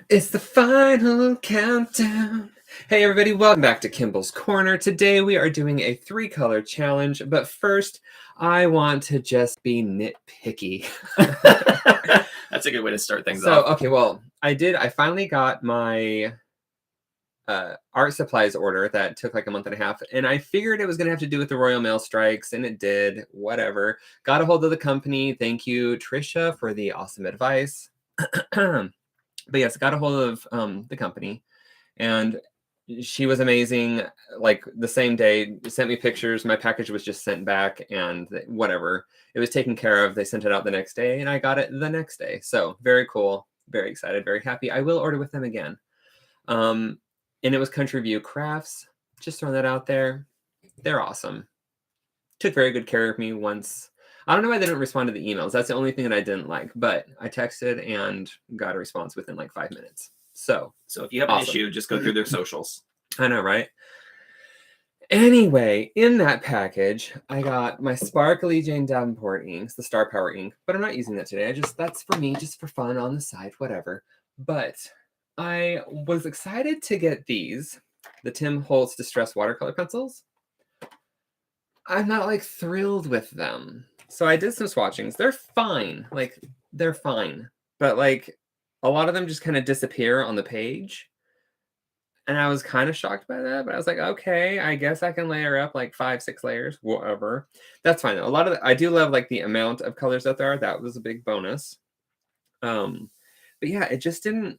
It's the final countdown. Hey everybody, welcome back to Kimball's Corner. Today we are doing a 3-color challenge, but first I want to just be nitpicky. That's a good way to start things So, off. okay, well, I finally got my art supplies order that took like a month and a half, and I figured it was going to have to do with the Royal Mail strikes, and it did, whatever. Got a hold of the company. Thank you, Tricia, for the awesome advice. But yes, got a hold of the company, and she was amazing. Like the same day, sent me pictures. My package was just sent back, and whatever. It was taken care of. They sent it out the next day, and I got it the next day. So very cool, very excited, very happy. I will order with them again. And it was Country View Crafts. Just throwing that out there. They're awesome. Took very good care of me once. I don't know why they didn't respond to the emails. That's the only thing that I didn't like. But I texted and got a response within like 5 minutes. So if you have an issue, just go through their socials. I know, right? Anyway, in that package, I got my sparkly Jane Davenport inks, the Star Power ink. But I'm not using that today. That's for me, just for fun on the side, whatever. But I was excited to get these, the Tim Holtz Distress watercolor pencils. I'm not like thrilled with them. So I did some swatchings. They're fine. Like, they're fine. But like a lot of them just kind of disappear on the page. And I was kind of shocked by that, but I was like, okay, I guess I can layer up like 5-6 layers, whatever. That's fine. A lot of I do love like the amount of colors that there are. That was a big bonus. But yeah, it just didn't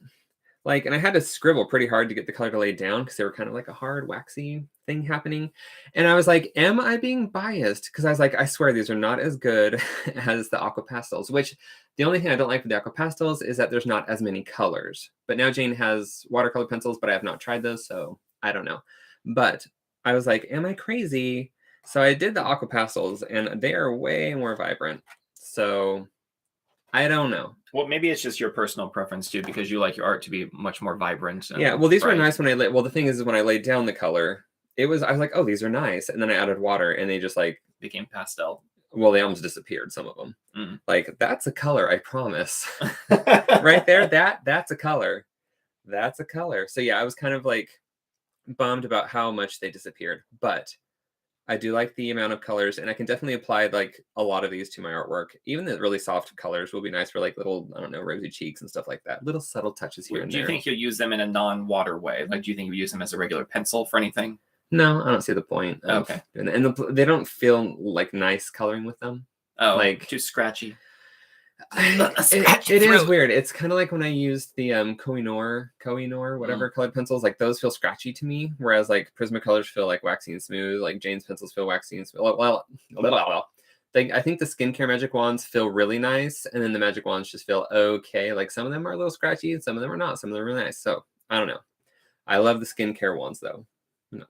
like, and I had to scribble pretty hard to get the color to lay down because they were kind of like a hard, waxy thing happening. And I was like, am I being biased? Because I was like, I swear these are not as good as the aqua pastels, which the only thing I don't like with the aqua pastels is that there's not as many colors. But now Jane has watercolor pencils, but I have not tried those, so I don't know. But I was like, am I crazy? So I did the aqua pastels, and they are way more vibrant. So I don't know. Well, maybe it's just your personal preference too, because you like your art to be much more vibrant. Yeah, well, these were nice when I laid. Well, the thing is when I laid down the color, I was like, oh, these are nice, and then I added water, and they just like became pastel. Well, they almost disappeared. Some of them, like that's a color, I promise. Right Right there, that's a color. That's a color. So yeah, I was kind of like bummed about how much they disappeared, but I do like the amount of colors, and I can definitely apply like a lot of these to my artwork. Even the really soft colors will be nice for like little, I don't know, rosy cheeks and stuff like that. Little subtle touches here and there. Do you think you'll use them in a non-water way? Like, do you think you use them as a regular pencil for anything? No, I don't see the point. Okay. And they don't feel like nice coloring with them. Oh, like too scratchy. It is weird. It's kind of like when I used the Kohinoor, whatever colored pencils. Like those feel scratchy to me, whereas like Prismacolors feel like waxy and smooth. Like Jane's pencils feel waxy and smooth. Well. I think the skincare magic wands feel really nice, and then the magic wands just feel okay. Like some of them are a little scratchy, and some of them are not. Some of them are really nice. So I don't know. I love the skincare wands though.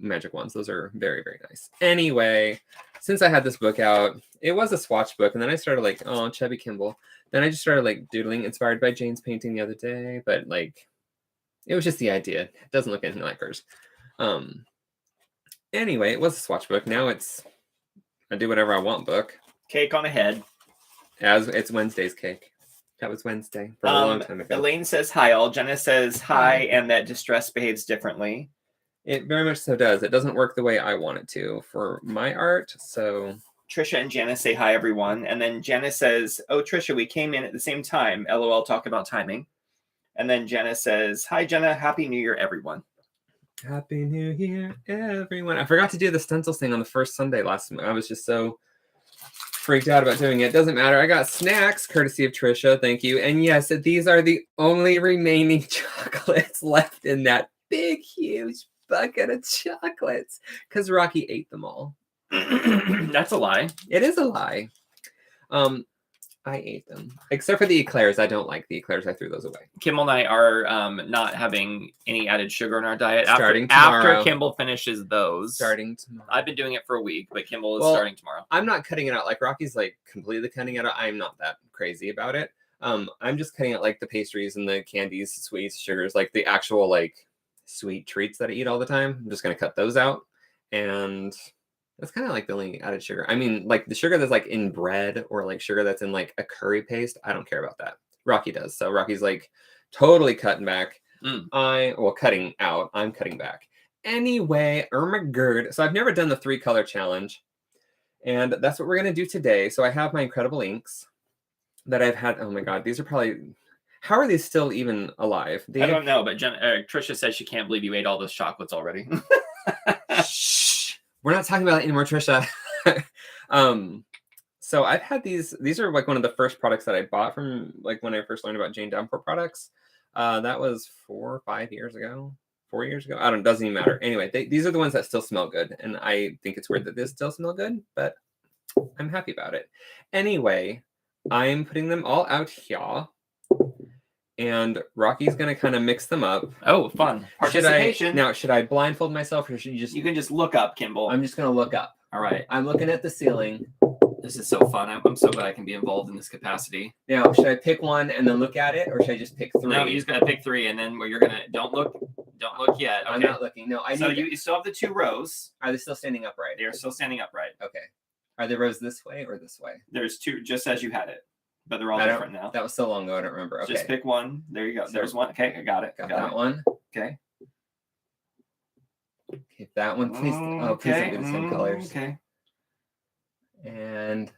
Magic wands. Those are very, very nice. Anyway, since I had this book out, it was a swatch book, and then I started like, oh, Chubby Kimball. Then I just started like doodling, inspired by Jane's painting the other day, but like, it was just the idea. It doesn't look anything like hers. Anyway, it was a swatch book. Now it's a do whatever I want book. Cake on a head. As it's Wednesday's cake. That was Wednesday for a long time ago. Elaine says hi all. Jenna says hi, and that distress behaves differently. It very much so does. It doesn't work the way I want it to for my art, so... Trisha and Janice say hi, everyone. And then Janice says, oh, Trisha, we came in at the same time. LOL, talk about timing. And then Janice says, hi, Jenna. Happy New Year, everyone. Happy New Year, everyone. I forgot to do the stencils thing on the first Sunday last month. I was just so freaked out about doing it. Doesn't matter. I got snacks, courtesy of Trisha. Thank you. And yes, these are the only remaining chocolates left in that big, huge bucket of chocolates because Rocky ate them all. That's a lie. It is a lie. I ate them. Except for the eclairs. I don't like the eclairs. I threw those away. Kimball and I are not having any added sugar in our diet. After Kimball finishes those. Starting tomorrow. I've been doing it for a week, but Kimball is starting tomorrow. I'm not cutting it out. Like Rocky's like completely cutting it out. I'm not that crazy about it. I'm just cutting out like the pastries and the candies, sweets, sugars, like the actual like sweet treats that I eat all the time. I'm just going to cut those out. And that's kind of like the only added sugar. I mean, like the sugar that's like in bread or like sugar that's in like a curry paste. I don't care about that. Rocky does. So Rocky's like Totally cutting back. Mm. Cutting out. I'm cutting back. Anyway, Ermagerd. So I've never done the 3-color challenge. And that's what we're going to do today. So I have my Incredible Inks that I've had. Oh my God, these are probably... How are they still even alive? I don't know, but Tricia says she can't believe you ate all those chocolates already. Shh. We're not talking about it anymore, Tricia. So I've had these. These are like one of the first products that I bought from like when I first learned about Jane Davenport products. That was 4 or 5 years ago. 4 years ago. I don't. Doesn't even matter. Anyway, these are the ones that still smell good, and I think it's weird that this still smell good, but I'm happy about it. Anyway, I'm putting them all out here, and Rocky's gonna kind of mix them up. Oh, fun participation! Should I blindfold myself, or should you just? You can just look up, Kimball. I'm just gonna look up. All right. I'm looking at the ceiling. This is so fun. I'm so glad I can be involved in this capacity. Now, should I pick one and then look at it, or should I just pick 3? No, you just gotta pick 3, and then you're gonna don't look yet. Okay. I'm not looking. No, you still have the 2 rows. Are they still standing upright? They are still standing upright. Okay. Are they rows this way or this way? There's 2, just as you had it, but they're all different now. That was so long ago, I don't remember. Okay. Just pick one. There you go. So, there's one. Okay, I got it. Got that one. Okay. Okay, that one, please. Oh, please don't be the same colors. Okay. And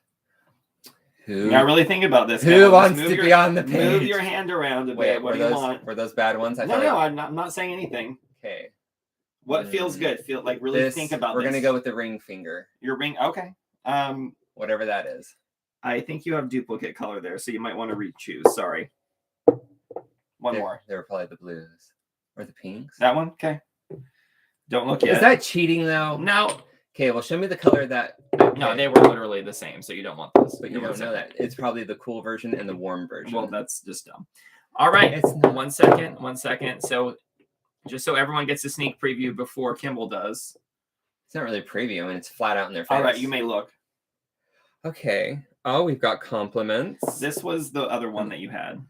you gotta really think about this. Who wants to be on the page? Move your hand around a bit. What do you want? Were those bad ones? No, I'm not saying anything. Okay. What feels good? Really think about this. We're gonna go with the ring finger. Your ring, okay. Whatever that is. I think you have duplicate color there, so you might want to re-choose. Sorry. One more. They were probably the blues or the pinks. That one, okay. Don't look yet. Is that cheating though? No. Okay, well, show me the color that. No, they were literally the same, so you don't want this. But you don't know that. It's probably the cool version and the warm version. Well, that's just dumb. All right. It's not. 1 second. 1 second. So, just so everyone gets a sneak preview before Kimball does. It's not really a preview, and it's flat out in their face. All right, you may look. Okay. Oh, we've got compliments. This was the other one that you had.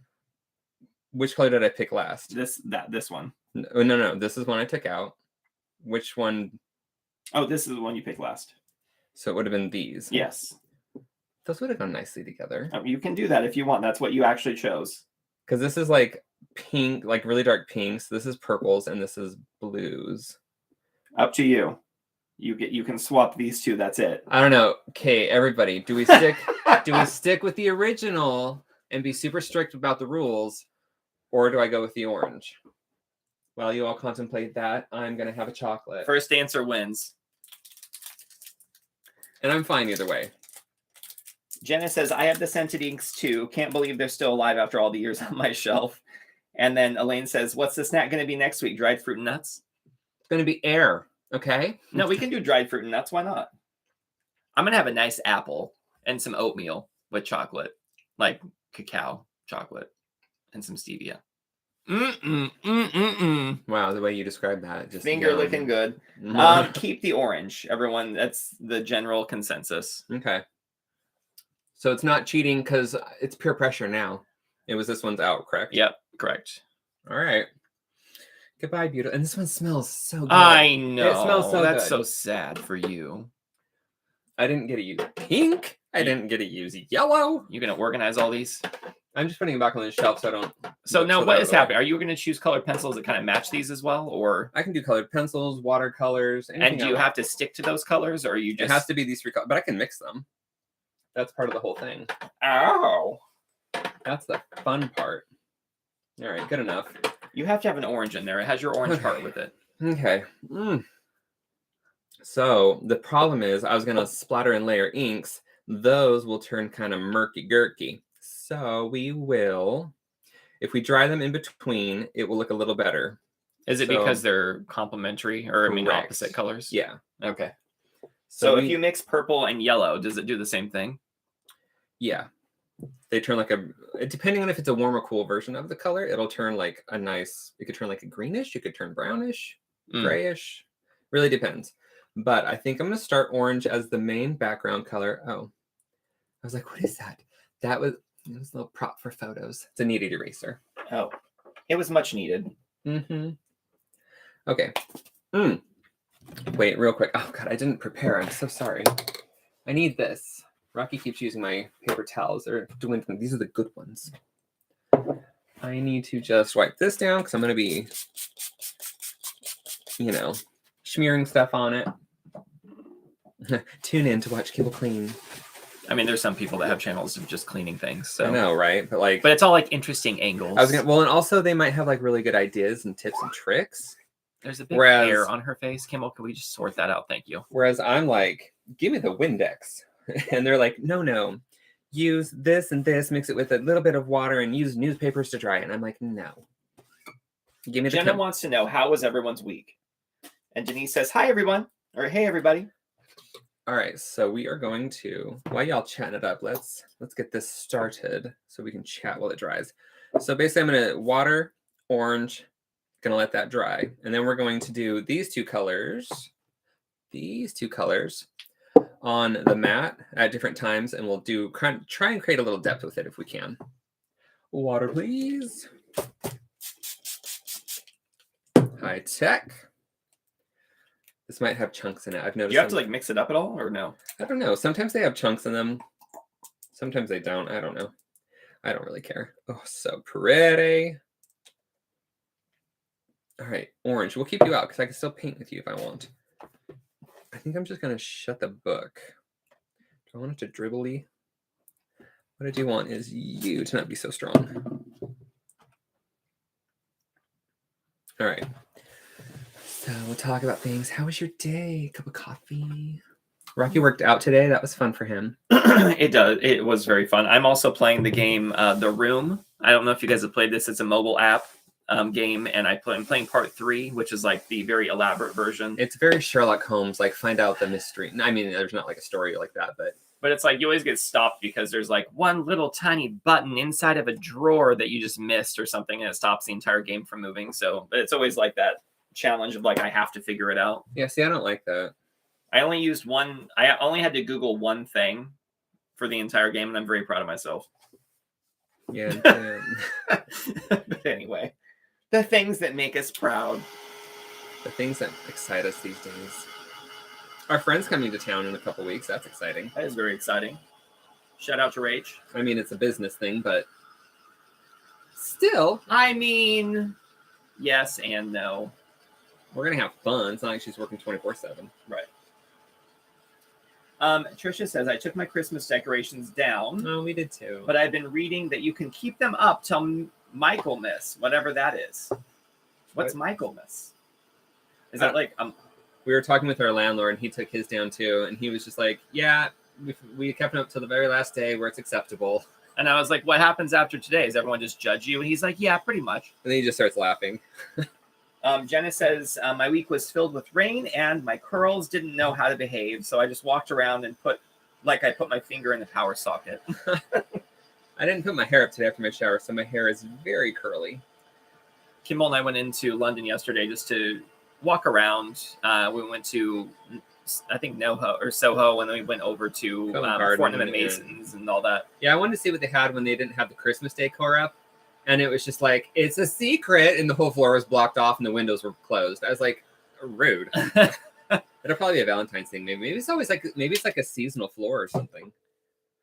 Which color did I pick last? This one. No. This is one I took out. Which one? Oh, this is the one you picked last. So it would have been these. Yes. Those would have gone nicely together. You can do that if you want. That's what you actually chose. Because this is like pink, like really dark pinks. This is purples, and this is blues. Up to you. You can swap these 2. That's it. I don't know. Okay, everybody, do we stick with the original and be super strict about the rules, or do I go with the orange? While you all contemplate that, I'm gonna have a chocolate. First answer wins. And I'm fine either way. Jenna says, I have the scented inks too. Can't believe they're still alive after all the years on my shelf. And then Elaine says, what's the snack going to be next week? Dried fruit and nuts? It's going to be air. Okay. No, we can do dried fruit and nuts. Why not? I'm going to have a nice apple and some oatmeal with chocolate, like cacao chocolate and some stevia. Wow, the way you described that. Just finger looking good. Keep the orange, everyone. That's the general consensus. Okay. So it's not cheating because it's peer pressure now. It was this one's out, correct? Yep, correct. All right. Goodbye, beautiful. And this one smells so good. I know. It smells so That's good. so sad for you. I didn't get to use pink. I didn't get to use yellow. You gonna organize all these? I'm just putting them back on the shelf so I don't. So now what is happening? Are you going to choose colored pencils that kind of match these as well, or I can do colored pencils, watercolors. And do you have to stick to those colors, or you just? It has to be these 3 colors, but I can mix them. That's part of the whole thing. Ow! That's the fun part. All right, good enough. You have to have an orange in there. It has your orange heart with it. Okay. So the problem is, I was gonna splatter and layer inks. Those will turn kind of murky gurky. So we will, if we dry them in between, it will look a little better. Is it because they're complementary, or opposite colors? Yeah. Okay. So if you mix purple and yellow, does it do the same thing? Yeah. They turn like depending on if it's a warm or cool version of the color, it'll turn like it could turn like a greenish, it could turn brownish, grayish. Really depends. But I think I'm going to start orange as the main background color. Oh, I was like, what is that? It was a little prop for photos. It's a kneaded eraser. Oh, it was much needed. Okay. Wait, real quick. Oh, God, I didn't prepare. I'm so sorry. I need this. Rocky keeps using my paper towels. They're dwindling. These are the good ones. I need to just wipe this down because I'm going to be, smearing stuff on it. Tune in to watch Cable clean. I mean, there's some people that have channels of just cleaning things. So I know, right? But it's all like interesting angles. and also they might have like really good ideas and tips and tricks. There's a big hair on her face. Kimmel, can we just sort that out? Thank you. Whereas I'm like, give me the Windex. And they're like, no. Use this and this, mix it with a little bit of water and use newspapers to dry it. And I'm like, no. Give me the Jenna wants to know, how was everyone's week? And Denise says, hi, everyone. Or hey, everybody. All right, so we are going to, while y'all chatting it up, let's get this started so we can chat while it dries. So basically I'm going to water, orange, going to let that dry. And then we're going to do these two colors on the mat at different times, and we'll try and create a little depth with it if we can. Water, please. High tech. This might have chunks in it. I've noticed. Do you have to like mix it up at all, or no? I don't know. Sometimes they have chunks in them. Sometimes they don't. I don't know. I don't really care. Oh, so pretty. All right, orange. We'll keep you out because I can still paint with you if I want. I think I'm just going to shut the book. Do I want it to dribbly? What I do want is you to not be so strong. All right. So we'll talk about things. How was your day? Cup of coffee. Rocky worked out today. That was fun for him. It was very fun. I'm also playing the game The Room. I don't know if you guys have played this. It's a mobile app game, and I'm playing part 3, which is like the very elaborate version. It's very Sherlock Holmes, like find out the mystery. I mean, there's not like a story like that, but it's like you always get stopped because there's like one little tiny button inside of a drawer that you just missed or something, and it stops the entire game from moving. So it's always like that challenge of like I have to figure it out. Yeah, see, I don't like that. I only had to Google one thing for the entire game, and I'm very proud of myself. Yeah. But anyway, the things that make us proud. The things that excite us these days. Our friend's coming to town in a couple weeks. That's exciting. That is very exciting. Shout out to Rach. I mean, it's a business thing, but still. I mean, yes and no. We're going to have fun. It's not like she's working 24/7. Right. Tricia says, I took my Christmas decorations down. Oh, we did too. But I've been reading that you can keep them up till Michaelmas, whatever that is. What's Michaelmas? Is that like... We were talking with our landlord, and he took his down too, and he was just like, yeah, we kept it up till the very last day where it's acceptable. And I was like, what happens after today? Does everyone just judge you? And he's like, yeah, pretty much. And then he just starts laughing. Jenna says, my week was filled with rain, and my curls didn't know how to behave, so I just walked around and I put my finger in the power socket. I didn't put my hair up today after my shower, so my hair is very curly. Kimball and I went into London yesterday just to walk around. We went to, I think, NoHo or Soho, and then we went over to Fortnum and Masons and all that. Yeah, I wanted to see what they had when they didn't have the Christmas decor up. And it was just like, it's a secret. And the whole floor was blocked off and the windows were closed. I was like, rude. It'll probably be a Valentine's thing. Maybe it's like a seasonal floor or something.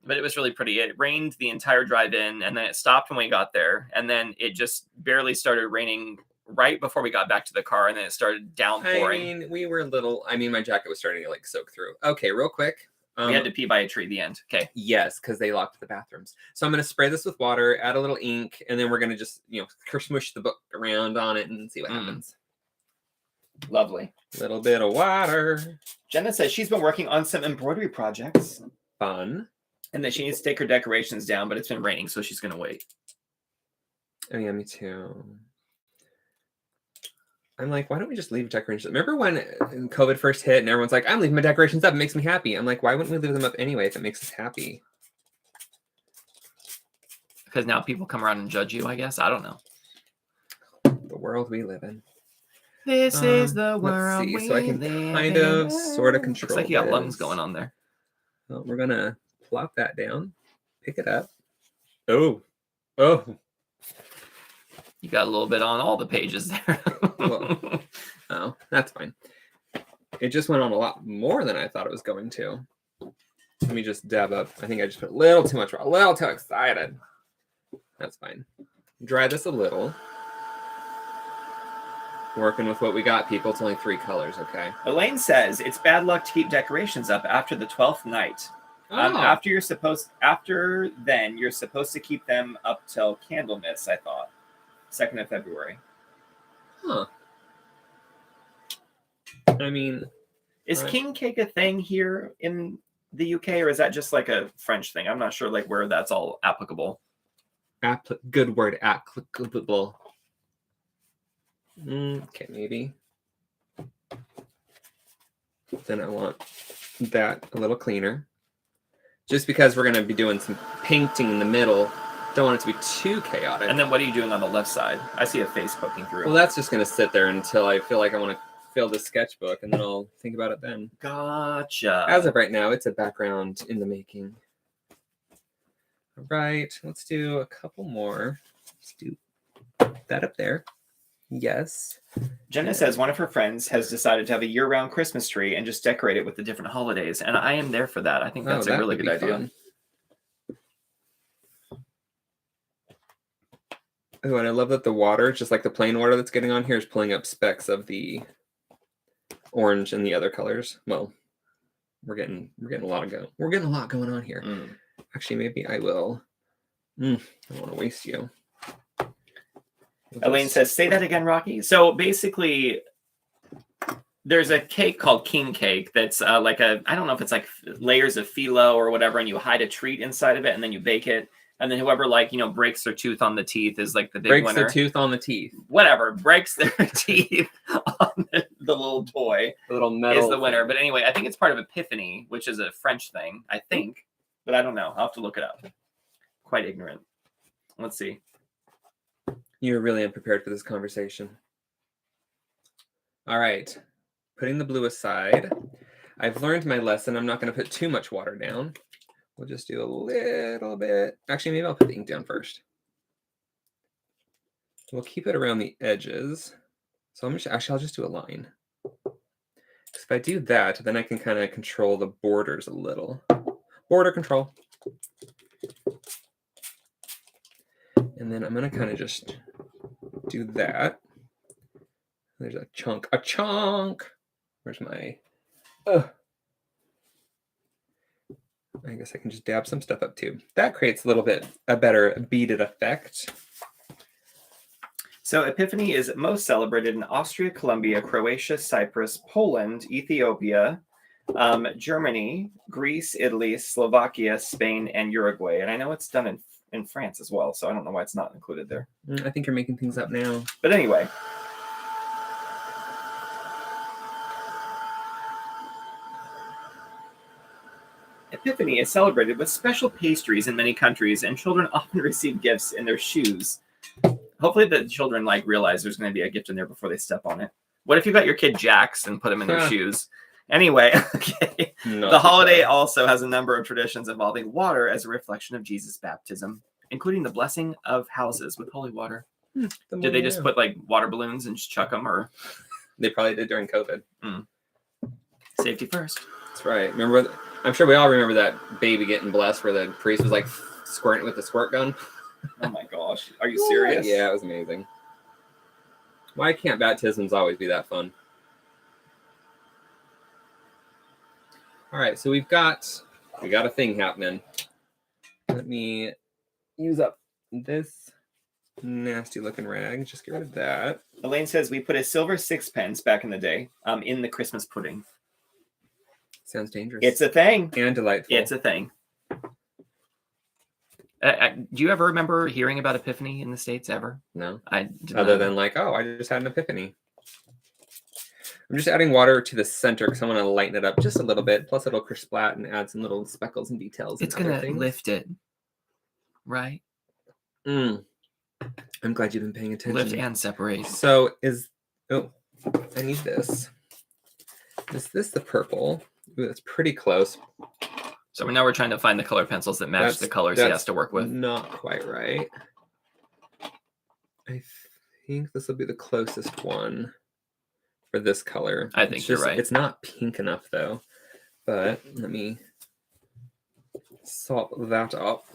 But it was really pretty. It rained the entire drive-in, and then it stopped when we got there. And then it just barely started raining right before we got back to the car. And then it started downpouring. I mean, my jacket was starting to like soak through. Okay, real quick. We had to pee by a tree at the end. Okay. Yes, because they locked the bathrooms. So I'm going to spray this with water, add a little ink, and then we're going to just, smush the book around on it and see what happens. Lovely. A little bit of water. Jenna says she's been working on some embroidery projects. Fun. And that she needs to take her decorations down, but it's been raining, so she's going to wait. Oh, yeah, me too. I'm like, why don't we just leave decorations? Remember when COVID first hit and everyone's like, I'm leaving my decorations up. It makes me happy. I'm like, why wouldn't we leave them up anyway if it makes us happy? Because now people come around and judge you, I guess. I don't know. The world we live in. This is the world we live in. So I can kind of, sort of control. Looks like you got lungs going on there. Well, we're going to plop that down. Pick it up. Oh. You got a little bit on all the pages there. Oh, that's fine. It just went on a lot more than I thought it was going to. Let me just dab up. I think I just put a little too much, a little too excited. That's fine. dry this a little. Working with what we got, people. It's only 3 colors, okay? Elaine says it's bad luck to keep decorations up after the 12th night. Oh. After then, you're supposed to keep them up till Candlemas, I thought. 2nd of February. Huh. I mean... Is king cake a thing here in the UK, or is that just like a French thing? I'm not sure like where that's all applicable. Good word, applicable. Okay, maybe. Then I want that a little cleaner. Just because we're going to be doing some painting in the middle, don't want it to be too chaotic. And then what are you doing on the left side? I see a face poking through. Well, that's just going to sit there until I feel like I want to fill the sketchbook, and then I'll think about it then. Gotcha. As of right now, it's a background in the making. All right, let's do a couple more. Let's do that up there. Yes. Jenna says one of her friends has decided to have a year-round Christmas tree and just decorate it with the different holidays, and I am there for that. I think that's a really good idea. Fun. Oh, and I love that the water, just like the plain water that's getting on here, is pulling up specks of the orange and the other colors. Well, we're getting a lot going on here. Actually, maybe I will. I don't want to waste you. Elaine says, say that again, Rocky. So basically, there's a cake called king cake that's like I don't know if it's like layers of phyllo or whatever, and you hide a treat inside of it, and then you bake it. And then whoever breaks their tooth on the teeth is like the big winner. Breaks their tooth on the teeth. Whatever, breaks their teeth on the little toy. The little metal is the winner. But anyway, I think it's part of Epiphany, which is a French thing, I think. But I don't know. I'll have to look it up. Quite ignorant. Let's see. You're really unprepared for this conversation. All right. Putting the blue aside. I've learned my lesson. I'm not going to put too much water down. We'll just do a little bit. Actually, maybe I'll put the ink down first. We'll keep it around the edges. So I'll just do a line. Because if I do that, then I can kind of control the borders a little. Border control. And then I'm going to kind of just do that. There's a chunk. A chunk! Where's my... I guess I can just dab some stuff up too. That creates a little bit a better beaded effect. So Epiphany is most celebrated in Austria, Colombia, Croatia, Cyprus, Poland, Ethiopia, Germany, Greece, Italy, Slovakia, Spain, and Uruguay. And I know it's done in France as well, so I don't know why it's not included there. I think you're making things up now. But anyway. Epiphany is celebrated with special pastries in many countries, and children often receive gifts in their shoes. Hopefully the children realize there's going to be a gift in there before they step on it. What if you got your kid Jacks and put them in their shoes? Anyway, okay. The holiday also has a number of traditions involving water as a reflection of Jesus' baptism, including the blessing of houses with holy water. Did they just put water balloons and just chuck them, or they probably did during COVID? Safety first. That's right. Remember, I'm sure we all remember that baby getting blessed where the priest was squirting with the squirt gun. Oh my gosh. Are you serious? Yeah, it was amazing. Why can't baptisms always be that fun? All right, so we got a thing happening. Let me use up this nasty looking rag. Just get rid of that. Elaine says we put a silver sixpence back in the day in the Christmas pudding. Sounds dangerous. It's a thing. And delightful. It's a thing. Do you ever remember hearing about Epiphany in the States ever? No. Other than I just had an epiphany. I'm just adding water to the center because I want to lighten it up just a little bit. Plus it'll splat and add some little speckles and details. It's going to lift it. Right? I'm glad you've been paying attention. Lift and separate. So I need this. Is this the purple? Ooh, that's pretty close. So now we're trying to find the color pencils that match the colors he has to work with. Not quite right. I think this will be the closest one for this color. I think you're right. It's not pink enough though. But let me salt that up.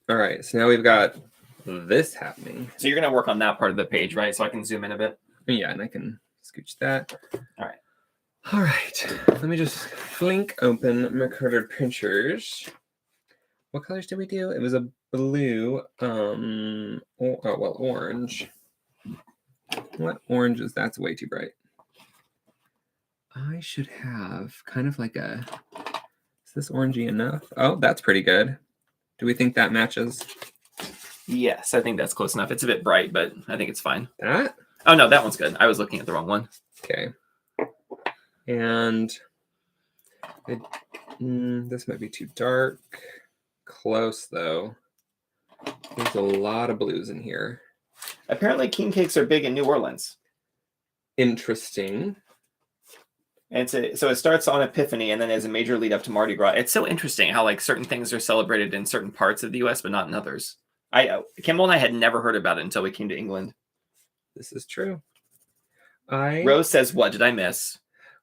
All right, so now we've got this happening. So you're going to work on that part of the page, right? So I can zoom in a bit. Yeah, and I can scooch that. All right. All right, let me just flink open my colored pictures. What colors did we do? It was a blue, orange. What orange is that's way too bright. I should have kind of like a, is this orangey enough? Oh, that's pretty good. Do we think that matches? Yes, I think that's close enough. It's a bit bright, but I think it's fine. That? Oh, no, that one's good. I was looking at the wrong one. Okay. And this might be too dark. Close, though. There's a lot of blues in here. Apparently, king cakes are big in New Orleans. Interesting. And so it starts on Epiphany and then as a major lead up to Mardi Gras. It's so interesting how like certain things are celebrated in certain parts of the U.S., but not in others. Kimball and I had never heard about it until we came to England. This is true. Rose says, "What did I miss?"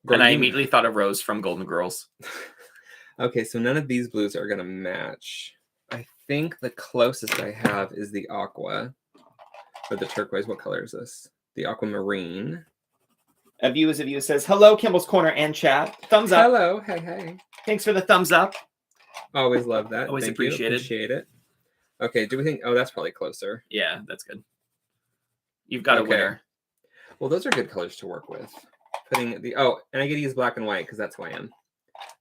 And I immediately thought of Rose from Golden Girls. Okay, so none of these blues are going to match. I think the closest I have is the aqua. Or the turquoise. What color is this? The aquamarine. A View is a View says, "Hello, Kimball's Corner and chat. Thumbs up." Hello. Hey, hey. Thanks for the thumbs up. Always love that. Always Thank appreciated. You. Appreciate it. Okay, do we think... Oh, that's probably closer. Yeah, that's good. You've got a winner. Well, those are good colors to work with. Putting the... Oh, and I get to use black and white because that's who I am.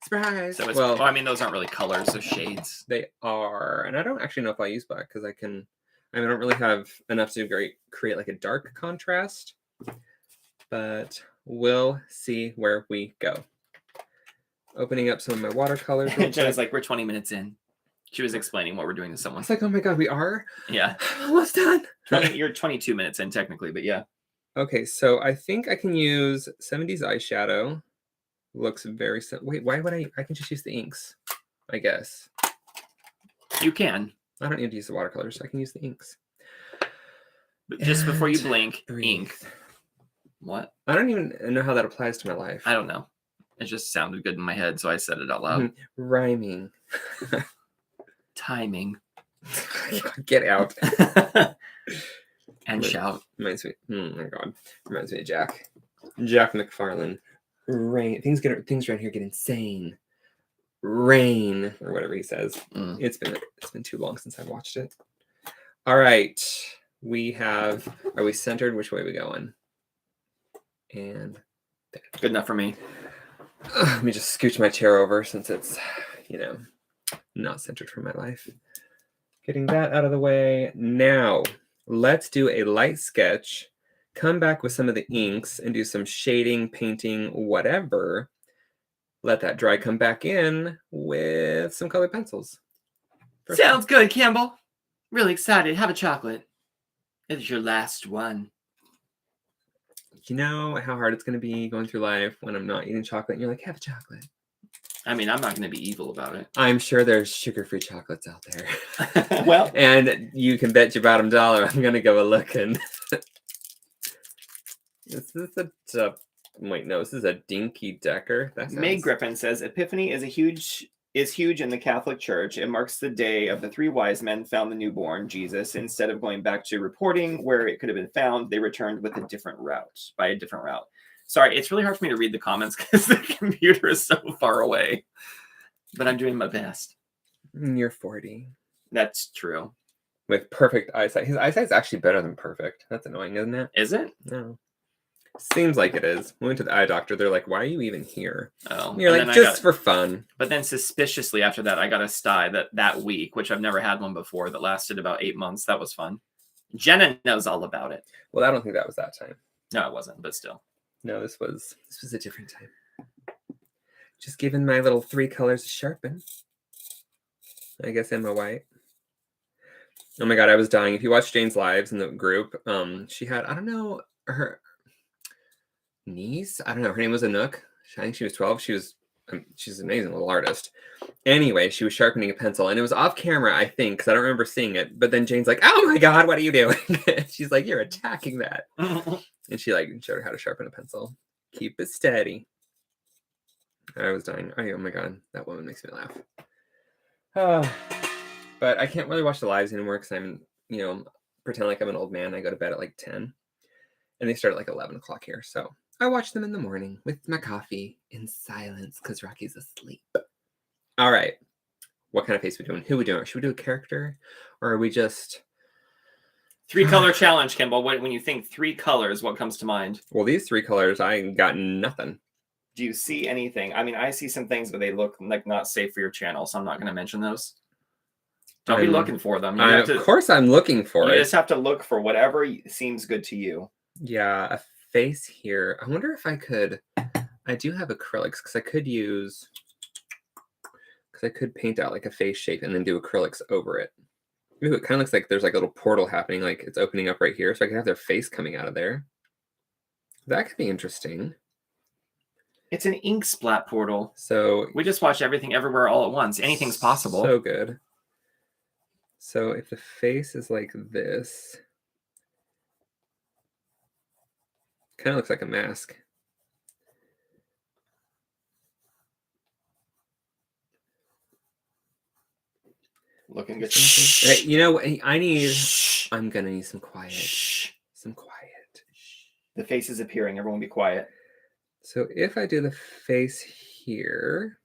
Surprise! So well, I mean, those aren't really colors, they're shades. They are. And I don't actually know if I use black because I can... I don't really have enough to create like a dark contrast. But we'll see where we go. Opening up some of my watercolors. Jenna's like, we're 20 minutes in. She was explaining what we're doing to someone. It's like, oh my God, we are? Yeah. Almost done. You're 22 minutes in technically, but yeah. Okay, so I think I can use 70s eyeshadow. Looks very... Wait, why would I can just use the inks, I guess. You can. I don't need to use the watercolors. I can use the inks. But just before you blink, breathe. Ink. What? I don't even know how that applies to my life. I don't know. It just sounded good in my head, so I said it out loud. Rhyming. Timing. Get out. And shout. Reminds me. Oh my God. Reminds me of Jack. Jack McFarlane. Rain. Things around here get insane. Rain, or whatever he says. It's been too long since I watched it. All right. Are we centered? Which way are we going? And there. Good enough for me. Let me just scooch my chair over since it's, not centered for my life. Getting that out of the way. Now, let's do a light sketch. Come back with some of the inks and do some shading, painting, whatever. Let that dry. Come back in with some colored pencils. Sounds good, Campbell. Really excited. Have a chocolate. It's your last one. You know how hard it's going to be going through life when I'm not eating chocolate and you're like, have a chocolate. I mean, I'm not going to be evil about it. I'm sure there's sugar-free chocolates out there. Well. And you can bet your bottom dollar I'm going to go a look and... This is a Dinky Decker. May Griffin says, Epiphany is huge in the Catholic Church. It marks the day of the three wise men found the newborn Jesus. Instead of going back to reporting where it could have been found, they returned with a different route. Sorry, it's really hard for me to read the comments because the computer is so far away. But I'm doing my best. You're 40. That's true. With perfect eyesight. His eyesight's actually better than perfect. That's annoying, isn't it? Is it? No. Seems like it is. We went to the eye doctor. They're like, why are you even here? Oh. You're like, just for fun. But then suspiciously after that, I got a sty that week, which I've never had one before, that lasted about 8 months. That was fun. Jenna knows all about it. Well, I don't think that was that time. No, it wasn't, but still. No, this was a different time. Just giving my little 3 colors to sharpen. I guess Emma White. Oh my God, I was dying. If you watch Jane's lives in the group, she had, I don't know, her niece, I don't know, her name was Anouk. I think she was 12. She's an amazing little artist. Anyway, she was sharpening a pencil and it was off camera, I think, because I don't remember seeing it. But then Jane's like, oh my God, what are you doing? She's like, you're attacking that. And she showed her how to sharpen a pencil. Keep it steady. I was dying. Oh my God, that woman makes me laugh. But I can't really watch the lives anymore because I'm, pretend like I'm an old man. I go to bed at like 10. And they start at like 11 o'clock here. So I watch them in the morning with my coffee in silence because Rocky's asleep. All right. What kind of face are we doing? Who are we doing? Should we do a character? Or are we just... 3-color challenge, Kimball. When you think 3 colors, what comes to mind? Well, these 3 colors, I got nothing. Do you see anything? I mean, I see some things, but they look like not safe for your channel, so I'm not going to mention those. Don't be looking for them. Of course I'm looking for it. You just have to look for whatever seems good to you. Yeah, a face here. I wonder if I could... I do have acrylics because I could use... Because I could paint out like a face shape and then do acrylics over it. Ooh, it kind of looks like there's like a little portal happening, like it's opening up right here, so I could have their face coming out of there. That could be interesting. It's an ink splat portal. So we just watch everything everywhere all at once. Anything's possible. So good. So if the face is like this, kind of looks like a mask. Looking good. Hey, you know, I'm gonna need some quiet. Some quiet. The face is appearing. Everyone be quiet. So if I do the face here,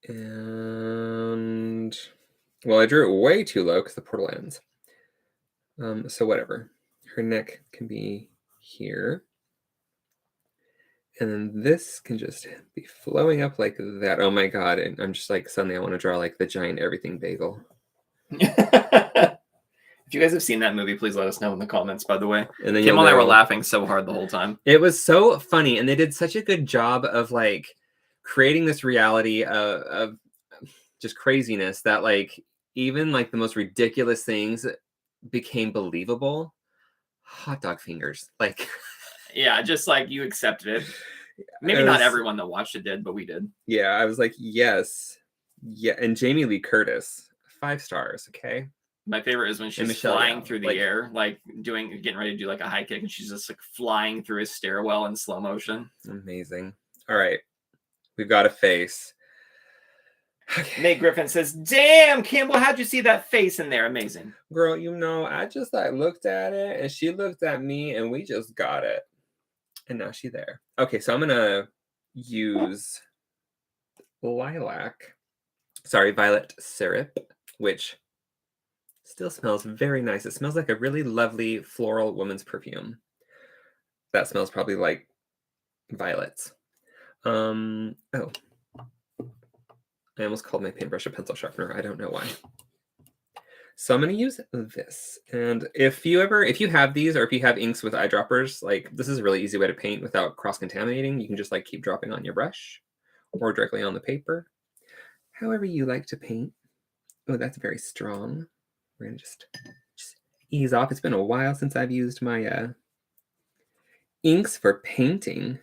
and well, I drew it way too low because the portal ends. So whatever. Her neck can be here. And then this can just be flowing up like that. Oh my God. And I'm just like, suddenly I want to draw like the giant everything bagel. If you guys have seen that movie, please let us know in the comments, by the way. And then Kim and I were laughing so hard the whole time. It was so funny. And they did such a good job of like creating this reality of just craziness that like even like the most ridiculous things became believable. Hot dog fingers. Like... Yeah, just like you accepted it. Maybe not everyone that watched it did, but we did. Yeah, I was like, yes. Yeah, and Jamie Lee Curtis, 5 stars, okay? My favorite is when she's flying through the air, like getting ready to do like a high kick, and she's just like flying through a stairwell in slow motion. Amazing. All right, we've got a face. Okay. Nate Griffin says, damn, Campbell, how'd you see that face in there? Amazing. Girl, I just like looked at it, and she looked at me, and we just got it. And now she's there. Okay, so I'm going to use violet syrup, which still smells very nice. It smells like a really lovely floral woman's perfume. That smells probably like violets. Oh. I almost called my paintbrush a pencil sharpener. I don't know why. So I'm going to use this. And if you have these, or if you have inks with eyedroppers, like this is a really easy way to paint without cross-contaminating. You can just like keep dropping on your brush or directly on the paper. However you like to paint. Oh, that's very strong. We're going to just ease off. It's been a while since I've used my inks for painting,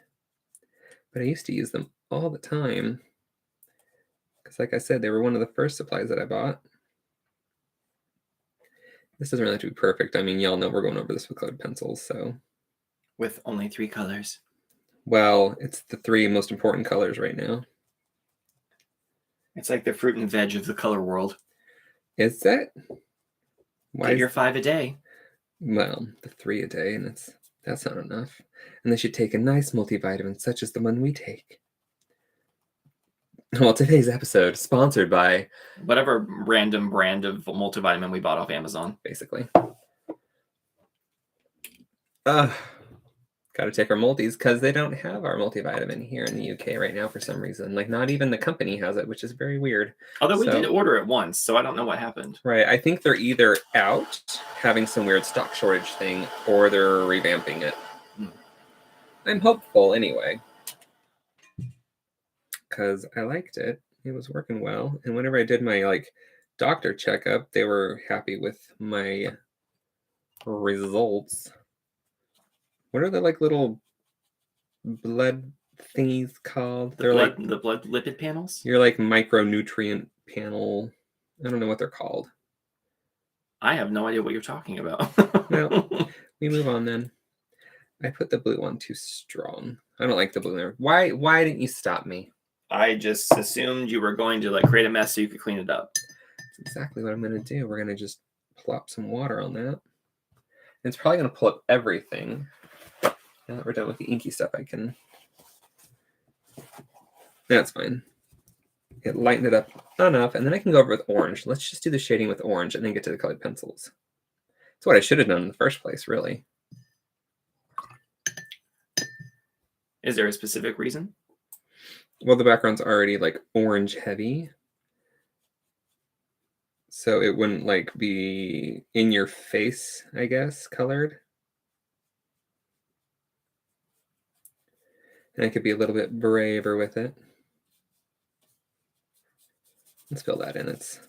but I used to use them all the time. Because like I said, they were one of the first supplies that I bought. This doesn't really have to be perfect. I mean, y'all know we're going over this with colored pencils, so. With only 3 colors. Well, it's the 3 most important colors right now. It's like the fruit and veg of the color world. Is that? Get your 5 a day. Well, the 3 a day, and that's not enough. And they should take a nice multivitamin, such as the one we take. Well, today's episode sponsored by whatever random brand of multivitamin we bought off Amazon. Basically. Got to take our multis because they don't have our multivitamin here in the UK right now for some reason. Like not even the company has it, which is very weird. Although we did order it once, so I don't know what happened. Right. I think they're either out having some weird stock shortage thing or they're revamping it. I'm hopeful anyway. Because I liked it. It was working well. And whenever I did my doctor checkup, they were happy with my results. What are the little blood thingies called? The blood lipid panels? Your micronutrient panel. I don't know what they're called. I have no idea what you're talking about. Well, we move on then. I put the blue on too strong. I don't like the blue there. Why didn't you stop me? I just assumed you were going to like create a mess so you could clean it up. That's exactly what I'm going to do. We're going to just plop some water on that. And it's probably going to pull up everything. Now that we're done with the inky stuff, I can... That's fine. It lightened it up enough, and then I can go over with orange. Let's just do the shading with orange and then get to the colored pencils. That's what I should have done in the first place, really. Is there a specific reason? Well, the background's already like orange heavy. So it wouldn't like be in your face, I guess, colored. And I could be a little bit braver with it. Let's fill that in. It's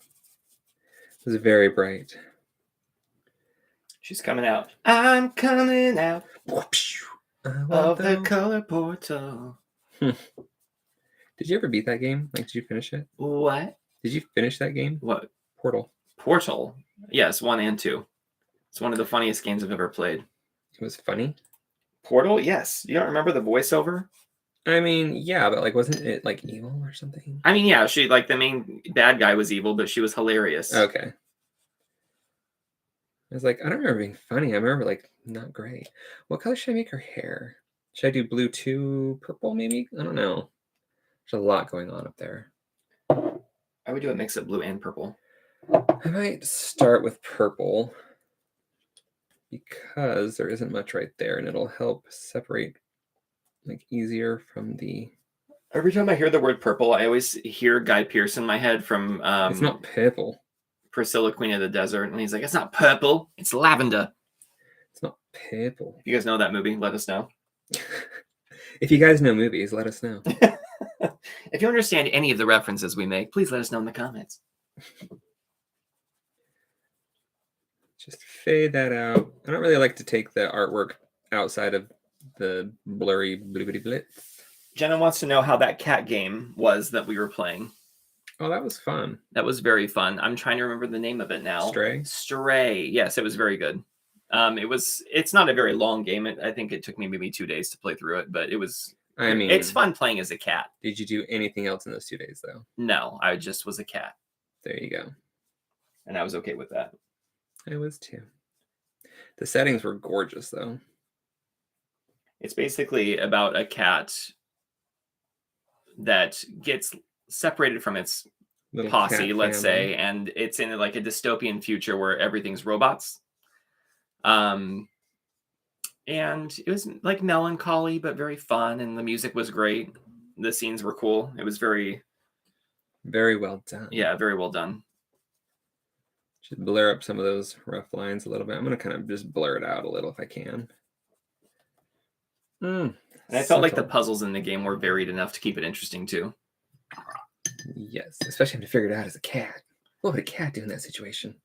very bright. She's coming out. I'm coming out of the those. color portal. Did you ever beat that game? Like, did you finish it? What? Did you finish that game? What? Portal. Portal. Yes, 1 and 2. It's one of the funniest games I've ever played. It was funny. Portal? Yes. You don't remember the voiceover? I mean, yeah, but like, wasn't it like evil or something? I mean, yeah, she like the main bad guy was evil, but she was hilarious. Okay. I was like, I don't remember being funny. I remember like not great. What color should I make her hair? Should I do blue to purple maybe? I don't know. There's a lot going on up there. I would do a mix of blue and purple. I might start with purple because there isn't much right there, and it'll help separate like easier from the... Every time I hear the word purple, I always hear Guy Pearce in my head from it's not purple. Priscilla, Queen of the Desert, and he's like, it's not purple, it's lavender. It's not purple. If you guys know that movie, let us know. If you guys know movies, let us know. If you understand any of the references we make, please let us know in the comments. Just fade that out. I don't really like to take the artwork outside of the blurry blibbity blitz. Jenna wants to know how that cat game was that we were playing. Oh, that was fun. That was very fun. I'm trying to remember the name of it now. Stray? Stray. Yes, it was very good. It's not a very long game. I think it took me maybe 2 days to play through it, but it was... I mean... It's fun playing as a cat. Did you do anything else in those 2 days, though? No, I just was a cat. There you go. And I was okay with that. I was too. The settings were gorgeous, though. It's basically about a cat that gets separated from its Little posse, cat let's family. say, and it's in like a dystopian future where everything's robots. And it was like melancholy, but very fun, and the music was great. The scenes were cool. It was very well done. Yeah, very well done. Should blur up some of those rough lines a little bit. I'm going to kind of just blur it out a little if I can. And I felt like the puzzles in the game were varied enough to keep it interesting too. Yes, especially having to figure it out as a cat. What would a cat do in that situation?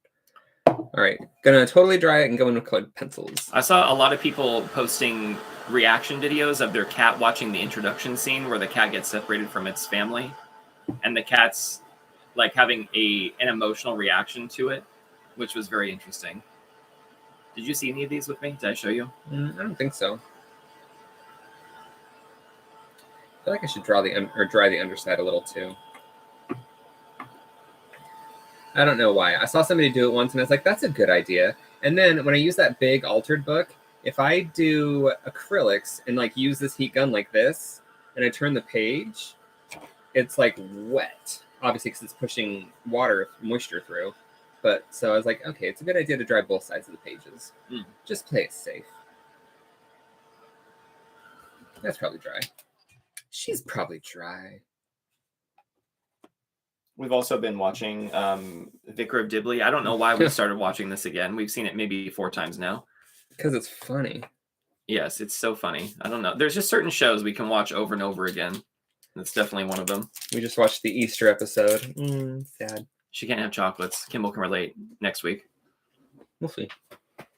All right, gonna totally dry it and go in with colored pencils. I saw a lot of people posting reaction videos of their cat watching the introduction scene where the cat gets separated from its family, and the cat's like having an emotional reaction to it, which was very interesting. Did you see any of these with me? Did I show you? I don't think so. I feel like I should dry the underside a little too. I don't know why. I saw somebody do it once and I was like, that's a good idea. And then when I use that big altered book, if I do acrylics and like use this heat gun like this, and I turn the page, it's like wet, obviously because it's pushing moisture through. But so I was like, okay, it's a good idea to dry both sides of the pages. Just play it safe. That's probably dry. She's probably dry. We've also been watching Vicar of Dibley. I don't know why we started watching this again. We've seen it maybe 4 times now. Because it's funny. Yes, it's so funny. I don't know. There's just certain shows we can watch over and over again. That's definitely one of them. We just watched the Easter episode. Sad. She can't have chocolates. Kimball can relate next week. We'll see.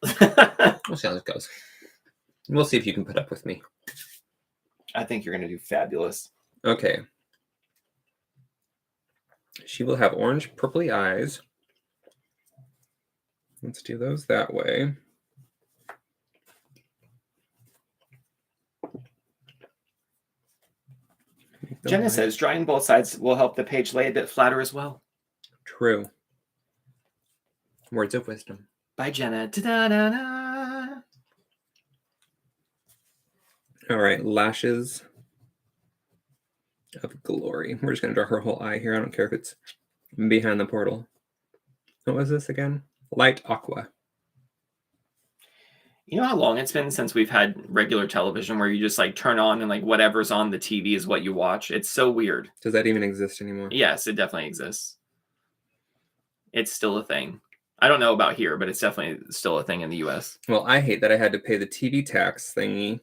We'll see how this goes. We'll see if you can put up with me. I think you're going to do fabulous. Okay. She will have orange purpley eyes. Let's do those that way. Do Jenna says drawing both sides will help the page lay a bit flatter as well. True. Words of wisdom. Bye, Jenna. Da-da-da-da. All right, lashes of glory. We're just gonna draw her whole eye here. I don't care if it's behind the portal. What was this again? Light aqua. You know how long it's been since we've had regular television where you just like turn on and like whatever's on the TV is what you watch? It's so weird. Does that even exist anymore? Yes, it definitely exists. It's still a thing. I don't know about here, but it's definitely still a thing in the US. Well, I hate that I had to pay the TV tax thingy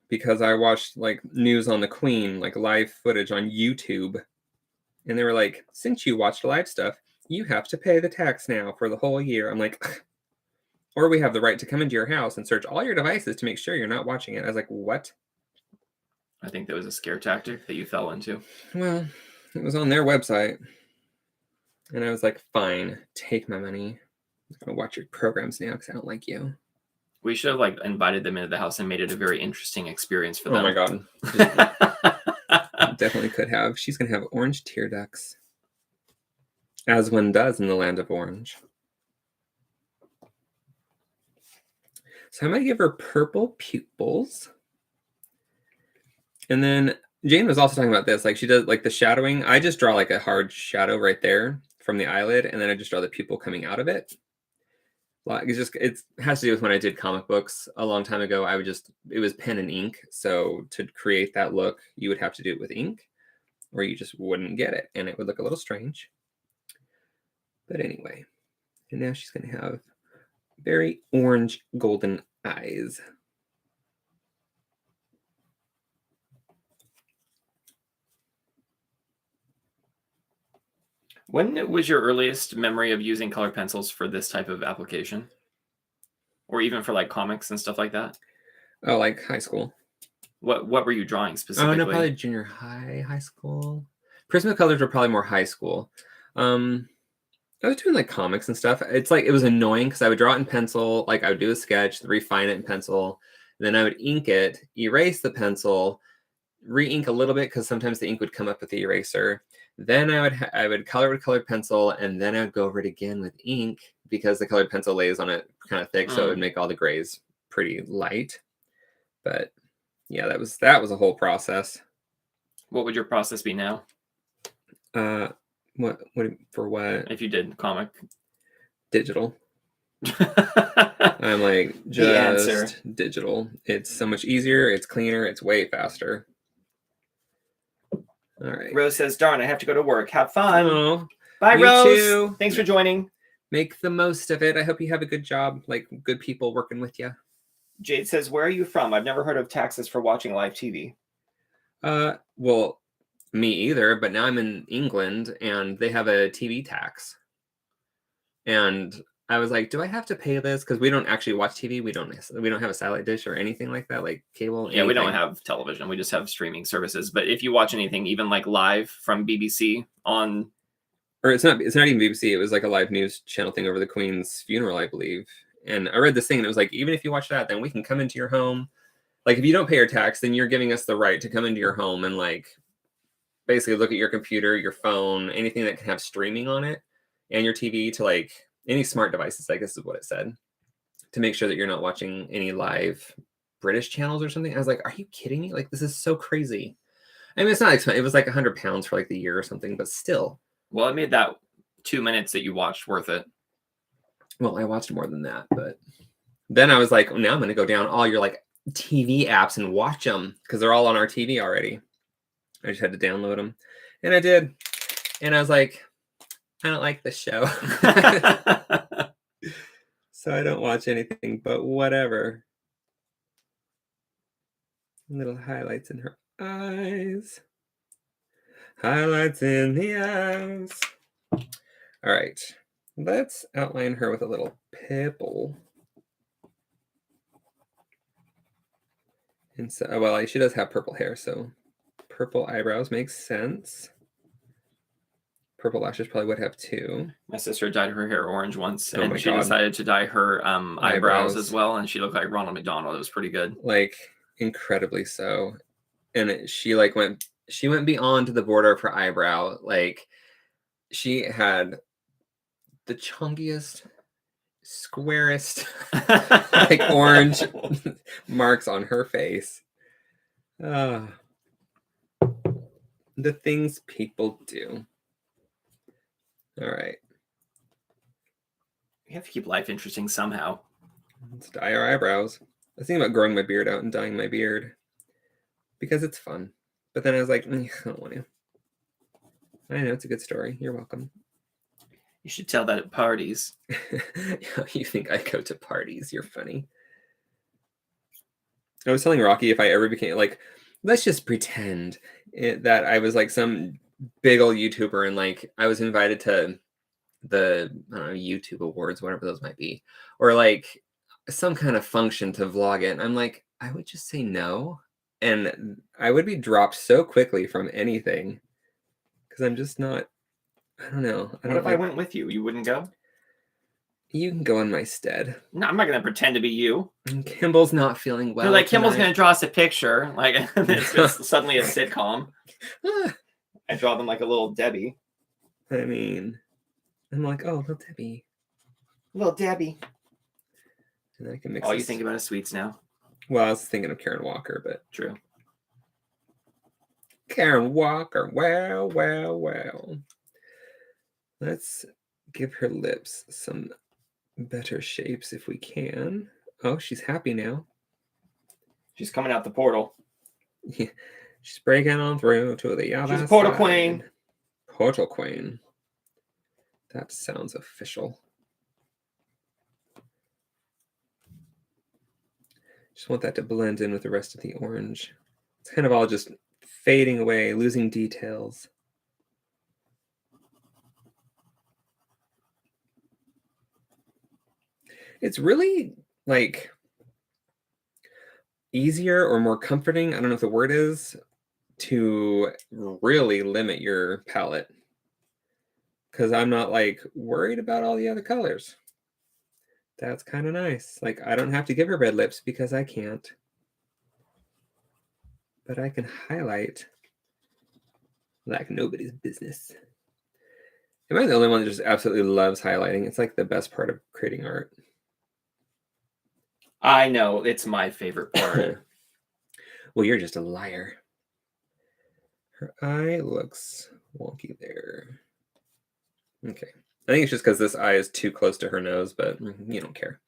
because I watched like news on the Queen, like live footage on YouTube. And they were like, since you watched live stuff, you have to pay the tax now for the whole year. I'm like, or we have the right to come into your house and search all your devices to make sure you're not watching it. I was like, what? I think that was a scare tactic that you fell into. Well, it was on their website. And I was like, fine, take my money. I'm going to watch your programs now because I don't like you. We should have like invited them into the house and made it a very interesting experience for them. Oh my God. Definitely could have. She's going to have orange tear ducts. As one does in the land of orange. So I'm going to give her purple pupils. And then Jane was also talking about this. Like she does like the shadowing. I just draw like a hard shadow right there from the eyelid. And then I just draw the pupil coming out of it. Like it has to do with when I did comic books a long time ago. It was pen and ink. So to create that look, you would have to do it with ink or you just wouldn't get it. And it would look a little strange. But anyway, and now she's going to have very orange golden eyes. When was your earliest memory of using colored pencils for this type of application? Or even for like comics and stuff like that? Oh, like high school. What were you drawing specifically? Oh, no, probably junior high, high school. Prismacolors were probably more high school. I was doing like comics and stuff. It's like, it was annoying because I would draw it in pencil. Like I would do a sketch, refine it in pencil. Then I would ink it, erase the pencil, re-ink a little bit because sometimes the ink would come up with the eraser. Then I would color with colored pencil, and then I would go over it again with ink because the colored pencil lays on it kind of thick, so it would make all the grays pretty light. But yeah, that was a whole process. What would your process be now? What for what? If you did comic. Digital. I'm like, just digital. It's so much easier, it's cleaner, it's way faster. All right. Rose says, darn, I have to go to work. Have fun. Oh, bye, you Rose. too. Thanks for joining. Make the most of it. I hope you have a good job, like good people working with you. Jade says, where are you from? I've never heard of taxes for watching live TV. Well, me either, but now I'm in England and they have a TV tax. And I was like, do I have to pay this? Because we don't actually watch TV. We don't have a satellite dish or anything like that, like cable. Yeah, anything. We don't have television. We just have streaming services. But if you watch anything, even like live from BBC on, or it's not even BBC. It was like a live news channel thing over the Queen's funeral, I believe. And I read this thing and it was like, even if you watch that, then we can come into your home. Like if you don't pay your tax, then you're giving us the right to come into your home and like basically look at your computer, your phone, anything that can have streaming on it, and your TV to like any smart devices, I guess is what it said, to make sure that you're not watching any live British channels or something. I was like, are you kidding me? Like, this is so crazy. I mean, it's not expensive. It was like £100 for like the year or something, but still. Well, it made that 2 minutes that you watched worth it. Well, I watched more than that, but then I was like, now I'm going to go down all your like TV apps and watch them because they're all on our TV already. I just had to download them, and I did. And I was like, I don't like this show. So I don't watch anything, but whatever. Little highlights in her eyes. Highlights in the eyes. All right. Let's outline her with a little purple. And so, well, she does have purple hair, so purple eyebrows makes sense. Purple lashes probably would have too. My sister dyed her hair orange once, Oh and she decided to dye her eyebrows as well, and she looked like Ronald McDonald. It was pretty good. Like, incredibly so. And she like went she went beyond the border of her eyebrow. Like, she had the chunkiest, squarest, like orange marks on her face. The things people do. All right. We have to keep life interesting somehow. Let's dye our eyebrows. I was thinking about growing my beard out and dyeing my beard because it's fun. But then I was like, I don't want to. I know, it's a good story. You're welcome. You should tell that at parties. You think I go to parties? You're funny. I was telling Rocky if I ever became like, let's just pretend that I was like some big old YouTuber and like I was invited to the I don't know, YouTube awards, whatever those might be, or like some kind of function to vlog it. And I'm like, I would just say no, and I would be dropped so quickly from anything because I'm just not. I don't know. What if I went with you? You wouldn't go? You can go in my stead. No, I'm not going to pretend to be you. And Kimball's not feeling well. They're like, Kimball's tonight. going to draw us a picture. Like, it's just suddenly a sitcom. I draw them like a little Debbie. I mean, I'm like, oh, little Debbie. Little Debbie. And I can mix All you think about is sweets now. Well, I was thinking of Karen Walker, but... True. Karen Walker, well. Let's give her lips some better shapes if we can. Oh, she's happy now. She's coming out the portal. Yeah. She's breaking on through to the other She's a portal side. queen. Portal queen. That sounds official. Just want that to blend in with the rest of the orange. It's kind of all just fading away, losing details. It's really like easier or more comforting, I don't know if the word is, to really limit your palette. Because I'm not like worried about all the other colors. That's kind of nice. Like, I don't have to give her red lips because I can't. But I can highlight like nobody's business. Am I the only one that just absolutely loves highlighting? It's like the best part of creating art. I know. It's my favorite part. Well, you're just a liar. Her eye looks wonky there. Okay. I think it's just because this eye is too close to her nose, but you don't care.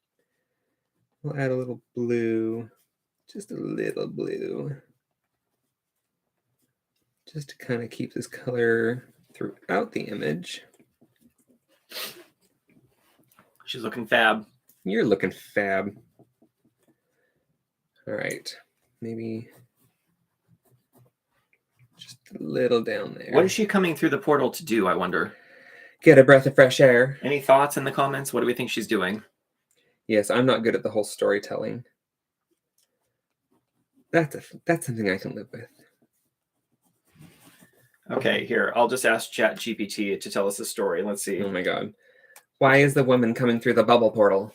We'll add a little blue. Just a little blue. Just to kind of keep this color throughout the image. She's looking fab. You're looking fab. All right. Maybe just a little down there. What is she coming through the portal to do, I wonder? Get a breath of fresh air. Any thoughts in the comments? What do we think she's doing? Yes, I'm not good at the whole storytelling. That's something I can live with. Okay, here. I'll just ask ChatGPT to tell us a story. Let's see. Oh my god. Why is the woman coming through the bubble portal?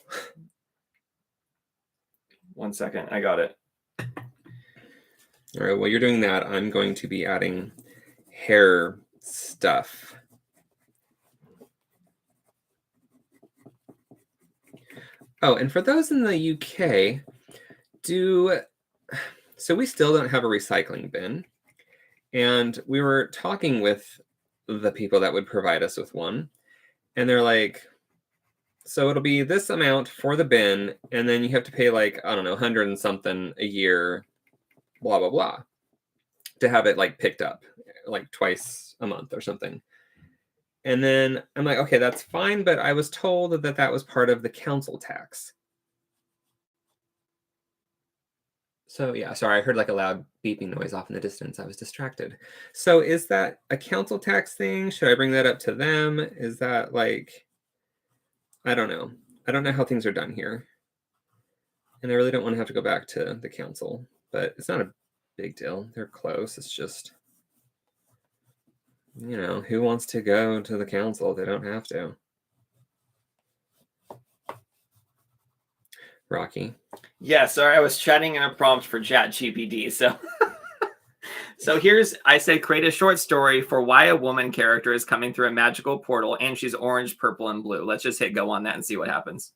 1 second. I got it. All right, while you're doing that, I'm going to be adding hair stuff. Oh, and for those in the UK, so we still don't have a recycling bin. And we were talking with the people that would provide us with one. And they're like, so it'll be this amount for the bin. And then you have to pay like, I don't know, 100 and something a year, blah, blah, blah, to have it like picked up like twice a month or something. And then I'm like, okay, that's fine. But I was told that that was part of the council tax. So yeah, sorry, I heard like a loud beeping noise off in the distance. I was distracted. So is that a council tax thing? Should I bring that up to them? Is that like, I don't know. I don't know how things are done here. And I really don't want to have to go back to the council, but it's not a big deal. They're close. It's just, you know, who wants to go to the council? They don't have to. Rocky. Yeah, sorry, I was chatting in a prompt for ChatGPT, so So I said create a short story for why a woman character is coming through a magical portal and she's orange, purple, and blue. Let's just hit go on that and see what happens.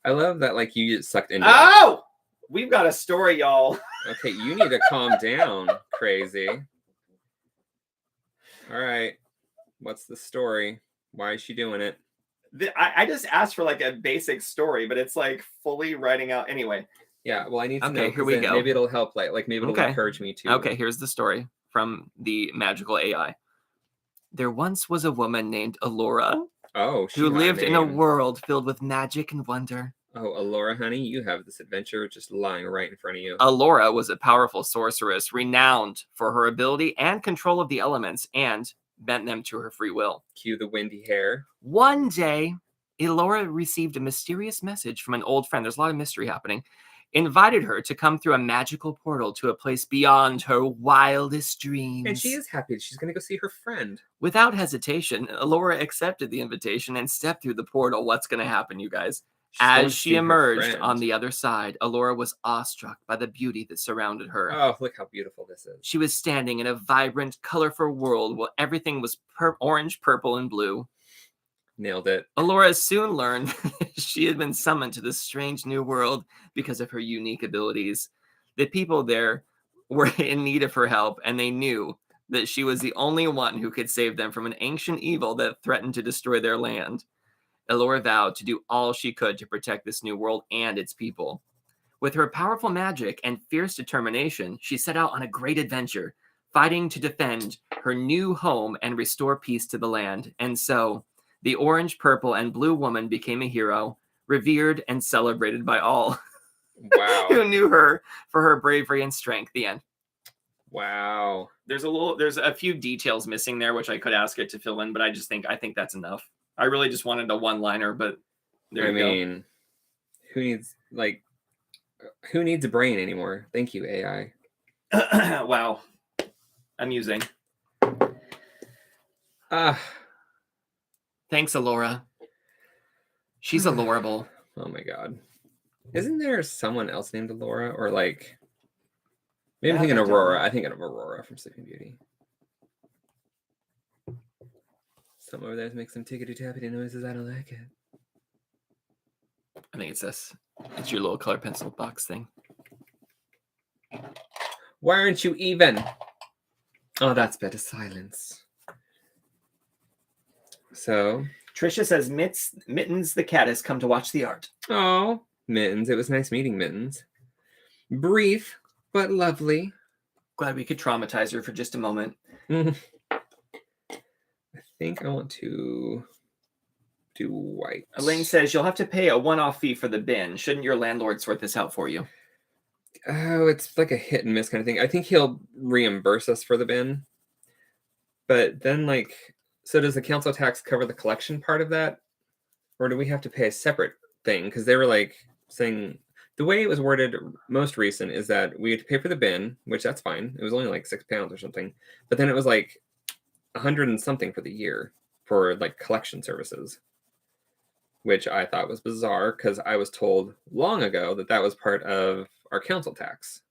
I love that, like, you get sucked into it. Oh! We've got a story, y'all. Okay, you need to calm down, crazy. All right. What's the story? Why is she doing it? I just asked for like a basic story, but it's like fully writing out anyway. Yeah, well, I need to know. Okay, here we go. Maybe it'll help, like maybe it'll encourage me to. Okay, here's the story from the magical AI. There once was a woman named Alora. Oh, who lived in a world filled with magic and wonder. Oh, Alora, honey, you have this adventure just lying right in front of you. Alora was a powerful sorceress, renowned for her ability and control of the elements, and bent them to her free will. Cue the windy hair. One day, Alora received a mysterious message from an old friend. There's a lot of mystery happening. Invited her to come through a magical portal to a place beyond her wildest dreams. And she is happy. She's going to go see her friend. Without hesitation, Alora accepted the invitation and stepped through the portal. What's going to happen, you guys? As she emerged on the other side, Alora was awestruck by the beauty that surrounded her. Oh, look how beautiful this is. She was standing in a vibrant, colorful world where everything was orange, purple, and blue. Nailed it. Alora soon learned she had been summoned to this strange new world because of her unique abilities. The people there were in need of her help, and they knew that she was the only one who could save them from an ancient evil that threatened to destroy their land. Alora vowed to do all she could to protect this new world and its people. With her powerful magic and fierce determination, she set out on a great adventure, fighting to defend her new home and restore peace to the land. And so, the orange, purple, and blue woman became a hero, revered and celebrated by all who knew her for her bravery and strength. The end. Wow. There's a few details missing there, which I could ask it to fill in, but I think that's enough. I really just wanted a one-liner, but there you go. I mean, who needs a brain anymore? Thank you, AI. Wow. Amusing. Thanks, Alora. She's adorable. Oh my god. Isn't there someone else named Alora? Or like, maybe I'm thinking Aurora. I think of Aurora from Sleeping Beauty. Some over there make some tickety-tappity noises. I don't like it. I think it's this. It's your little color pencil box thing. Why aren't you even? Oh, that's better silence. So, Tricia says, Mittens the cat has come to watch the art. Oh, Mittens. It was nice meeting Mittens. Brief, but lovely. Glad we could traumatize her for just a moment. I think I want to do white. Elaine says, you'll have to pay a one-off fee for the bin. Shouldn't your landlord sort this out for you? Oh, it's like a hit and miss kind of thing. I think he'll reimburse us for the bin. But then, like, so does the council tax cover the collection part of that? Or do we have to pay a separate thing? Because they were like saying, the way it was worded most recent is that we had to pay for the bin, which that's fine. It was only like £6 or something. But then it was like 100 and something for the year for like collection services, which I thought was bizarre because I was told long ago that that was part of our council tax.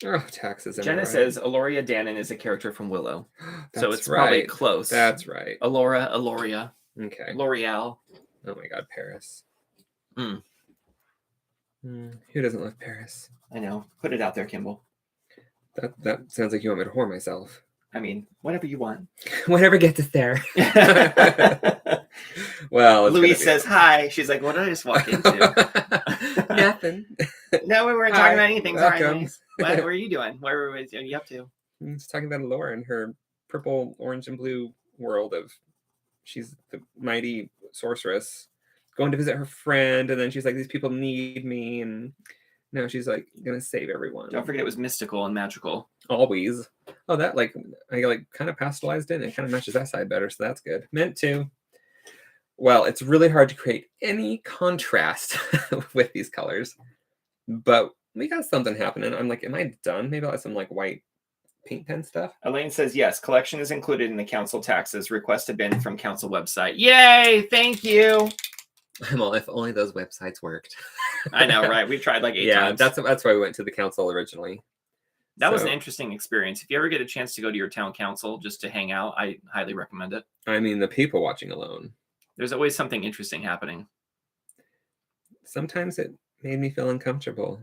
Oh, taxes. Jenna says Aloria Dannon is a character from Willow. So it's right. Probably close. That's right. Aloria. Okay. L'Oreal. Oh my God, Paris. Mm. Who doesn't love Paris? I know. Put it out there, Kimball. That sounds like you want me to whore myself. I mean, whatever you want. Whatever gets us there. Well, Louise says hi. She's like, what did I just walk into? Nothing. No, we weren't talking about anything. Welcome. Sorry. What were you doing? What were you up to? I'm just talking about Laura and her purple, orange, and blue world of she's the mighty sorceress going to visit her friend, and then she's like, these people need me, and now she's like gonna save everyone. Don't forget it was mystical and magical. Always. Oh, that I kind of pastelized it, and it kind of matches that side better, so that's good. Meant to. Well, it's really hard to create any contrast with these colors, but we got something happening. I'm like, am I done? Maybe I'll have some like white paint pen stuff. Elaine says, yes, collection is included in the council taxes. Request a bin from council website. Yay! Thank you. Well, if only those websites worked. I know, right? We've tried like 8 times. Yeah, that's why we went to the council originally. That was an So, interesting experience. If you ever get a chance to go to your town council just to hang out, I highly recommend it. I mean, the people watching alone. There's always something interesting happening. Sometimes it made me feel uncomfortable.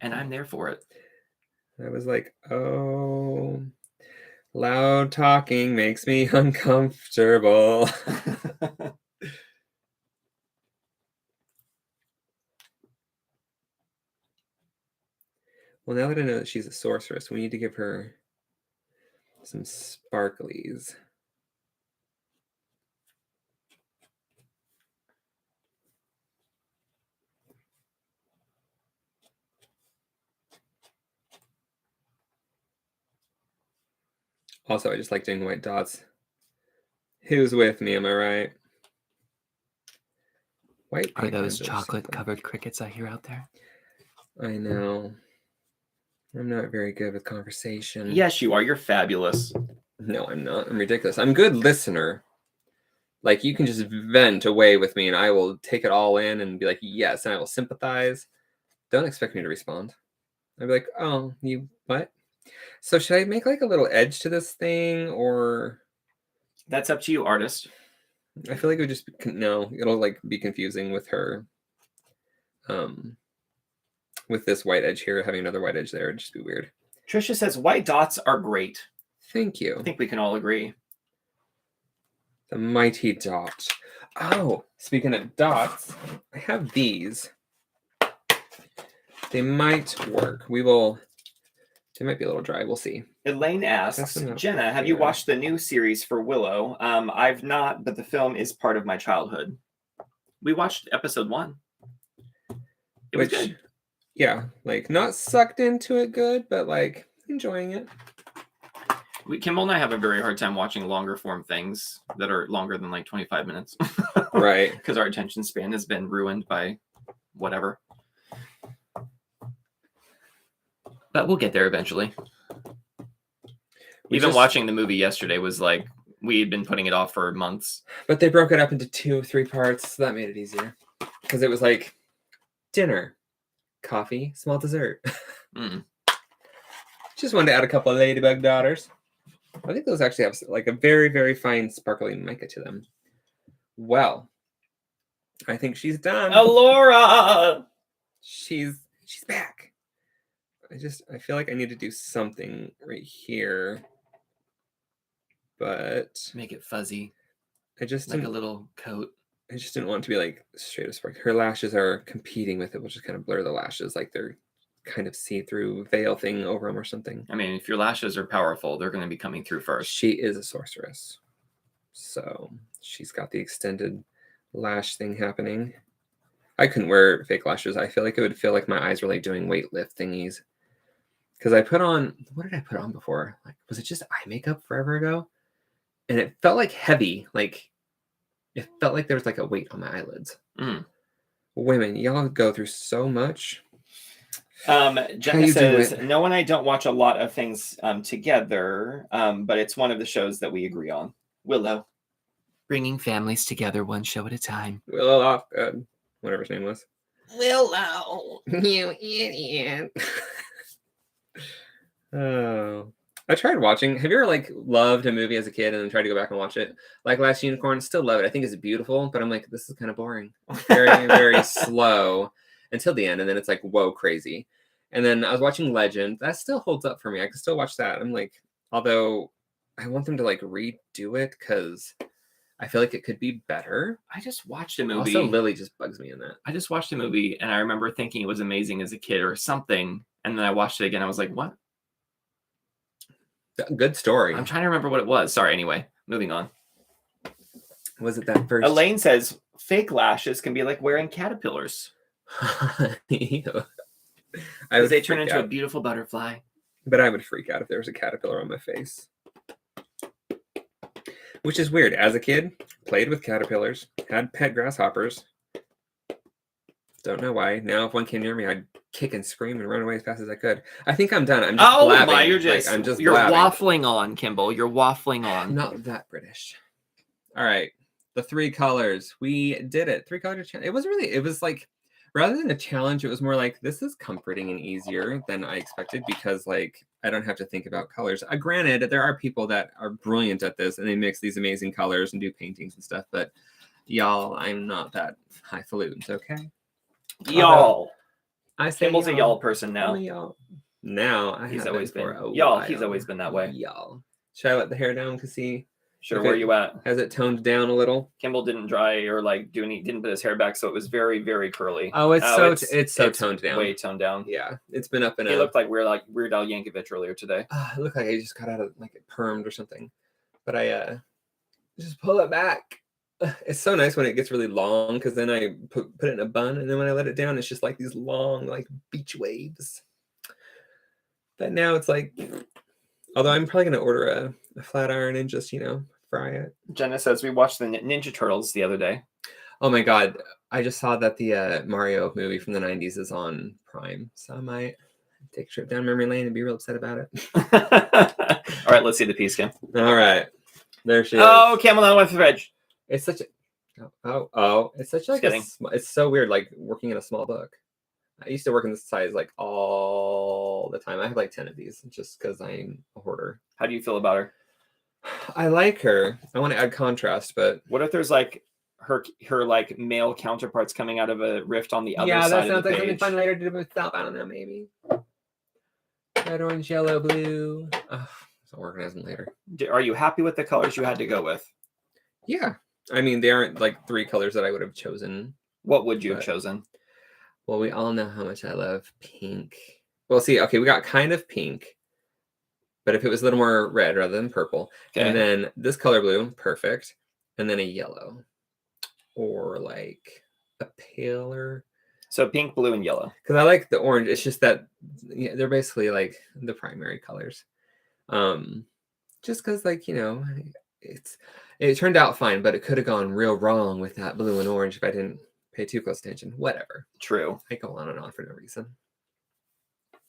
And I'm there for it. I was like, oh, loud talking makes me uncomfortable. Well, now that I know that she's a sorceress, we need to give her some sparklies. Also, I just like doing white dots. Who's with me, am I right? White Are paint those pens chocolate simple. covered crickets I hear out there? I know. I'm not very good with conversation. Yes, you are. You're fabulous. No, I'm not. I'm ridiculous. I'm a good listener. Like, you can just vent away with me and I will take it all in and be like, yes, and I will sympathize. Don't expect me to respond. I'd be like, oh, you what? So should I make like a little edge to this thing, or That's up to you, artist. I feel like it would just no, it'll like be confusing with her. With this white edge here, having another white edge there, it'd just be weird. Tricia says white dots are great. Thank you. I think we can all agree. The mighty dot. Oh, speaking of dots, I have these. They might work. We will. They might be a little dry. We'll see. Elaine asks, Jenna, have you watched the new series for Willow? I've not, but the film is part of my childhood. We watched episode 1. It was good. Yeah, like not sucked into it good, but like enjoying it. Kimball and I have a very hard time watching longer form things that are longer than like 25 minutes. Right. Because our attention span has been ruined by whatever. But we'll get there eventually. Even watching the movie yesterday was like, we had been putting it off for months. But they broke it up into 2-3 parts, so that made it easier. Because it was like dinner, coffee, small dessert. Just wanted to add a couple of ladybug daughters. I think those actually have like a very, very fine sparkling mica to them. Well, I think she's done. Alora! She's back. I feel like I need to do something right here. But make it fuzzy. I just like a little coat. I just didn't want it to be like straight as sparkly. Her lashes are competing with it, which is kind of blur the lashes, like they're kind of see-through veil thing over them or something. I mean, if your lashes are powerful, they're going to be coming through first. She is a sorceress, so she's got the extended lash thing happening. I couldn't wear fake lashes. I feel like it would feel like my eyes were like doing weight lift thingies. Because I put on, what did I put on before? Like, was it just eye makeup forever ago? And it felt like heavy. Like, it felt like there was like a weight on my eyelids. Women, y'all go through so much. Jenna says, no and I don't watch a lot of things together, but it's one of the shows that we agree on. Willow. Bringing families together one show at a time. Willow Lovegood, whatever his name was. Willow. You idiot. Oh. I tried watching. Have you ever like loved a movie as a kid and then tried to go back and watch it? Like Last Unicorn, still love it. I think it's beautiful, but I'm like, this is kind of boring. Very, very slow until the end, and then it's like, whoa, crazy. And then I was watching Legend. That still holds up for me. I can still watch that. I'm like, although I want them to like redo it because I feel like it could be better. I just watched a movie. Also, Lily just bugs me in that. I just watched a movie and I remember thinking it was amazing as a kid or something. And then I watched it again. I was like, what? Good story. I'm trying to remember what it was. Sorry. Anyway, moving on. Was it that first? Elaine says fake lashes can be like wearing caterpillars. Because they turn into a beautiful butterfly. But I would freak out if there was a caterpillar on my face. Which is weird. As a kid, played with caterpillars, had pet grasshoppers. Don't know why. Now, if one came near me, I'd kick and scream and run away as fast as I could. I think I'm done. I'm just blabbing. My, you're waffling on, Kimball. You're waffling on. Not that British. All right. The 3 colors. We did it. 3 colors. It was like rather than a challenge, it was more like, this is comforting and easier than I expected because like I don't have to think about colors. Granted, there are people that are brilliant at this and they mix these amazing colors and do paintings and stuff, but y'all, I'm not that highfalutin, okay? Y'all. I say Kimball's a y'all. y'all person now. I'm a y'all. Now I He's have always been for been. a Y'all, while. he's always been that way. Y'all. Should I let the hair down to see? Sure, if where it you at? Has it toned down a little? Kimball didn't dry or like didn't put his hair back, so it was very, very curly. Oh, it's so toned down. Way toned down. Yeah, it's been up in He looked like Weird Al Yankovic earlier today. It looked like I just got out of like it permed or something. But I just pull it back. It's so nice when it gets really long because then I put it in a bun, and then when I let it down, it's just like these long like beach waves. But now it's like, although I'm probably gonna order a flat iron and just fry it. Jenna says we watched the Ninja Turtles the other day. Oh my god, I just saw that the Mario movie from the 90s is on Prime, so I might take a trip down memory lane and be real upset about it. All right, let's see the piece, Kim. All right, there she is. Oh, Camel on the fridge. It's such a it's such like it's so weird, like working in a small book. I used to work in this size like all the time. I have like 10 of these just because I'm a hoarder. How do you feel about her? I like her. I want to add contrast, but what if there's like her like male counterparts coming out of a rift on the other side of the page? Yeah, that sounds like something fun later to do with stuff. I don't know, maybe. Red, orange, yellow, blue. Oh, so organizing later. Are you happy with the colors you had to go with? Yeah. I mean, they aren't like 3 colors that I would have chosen. What would you have chosen? Well, we all know how much I love pink. Well, see, okay, we got kind of pink. But if it was a little more red rather than purple, okay. And then this color blue, perfect. And then a yellow or like a paler. So pink, blue, and yellow. Because I like the orange. It's just that they're basically like the primary colors. Just because like, it turned out fine, but it could have gone real wrong with that blue and orange if I didn't pay too close attention. Whatever. True. I go on and on for no reason.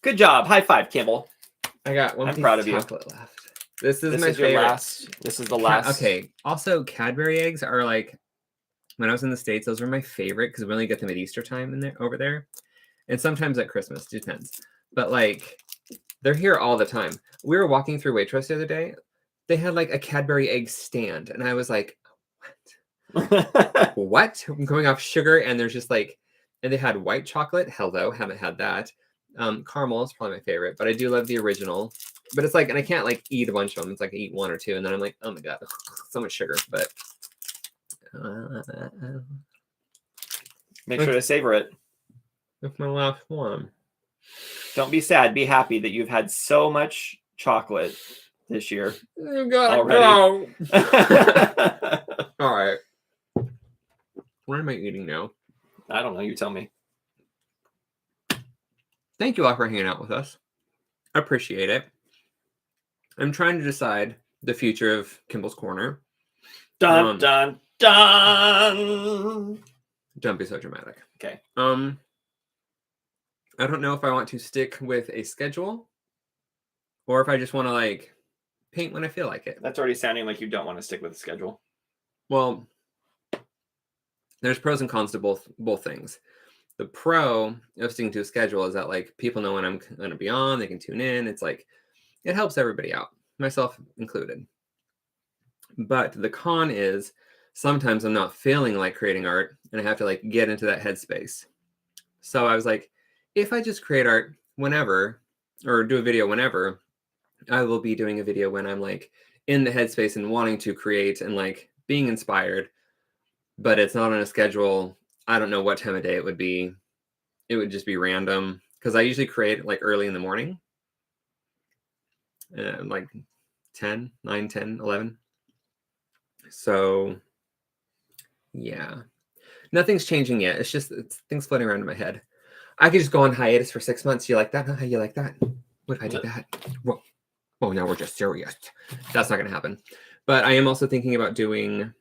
Good job. High five, Kimball. I got one piece proud of of chocolate left. This is my favorite. This is the last. Okay. Also, Cadbury eggs are like, when I was in the States, those were my favorite because we only get them at Easter time over there. And sometimes at Christmas, depends. But like, they're here all the time. We were walking through Waitrose the other day. They had like a Cadbury egg stand. And I was like, what? What? I'm going off sugar. And there's just like, and they had white chocolate. Hello, haven't had that. Caramel is probably my favorite, but I do love the original. But it's like, and I can't like eat a bunch of them. It's like I eat 1 or 2, and then I'm like, oh my god, so much sugar. But make sure to savor it. That's my last one. Don't be sad. Be happy that you've had so much chocolate this year. You gotta go. All right. What am I eating now? I don't know. You tell me. Thank you all for hanging out with us. I appreciate it. I'm trying to decide the future of Kimball's Corner. Dun, dun, dun. Don't be so dramatic. Okay. I don't know if I want to stick with a schedule or if I just want to like paint when I feel like it. That's already sounding like you don't want to stick with the schedule. Well, there's pros and cons to both things. The pro of sticking to a schedule is that like people know when I'm going to be on, they can tune in. It's like, it helps everybody out, myself included. But the con is sometimes I'm not feeling like creating art and I have to like get into that headspace. So I was like, if I just create art whenever or do a video whenever, I will be doing a video when I'm like in the headspace and wanting to create and like being inspired, but it's not on a schedule. I don't know what time of day it would be. It would just be random because I usually create like early in the morning. Like 10, 9, 10, 11. So yeah, nothing's changing yet. It's just things floating around in my head. I could just go on hiatus for 6 months. You like that? How you like that? What if I did that? Whoa. Oh, now we're just serious. That's not going to happen. But I am also thinking about doing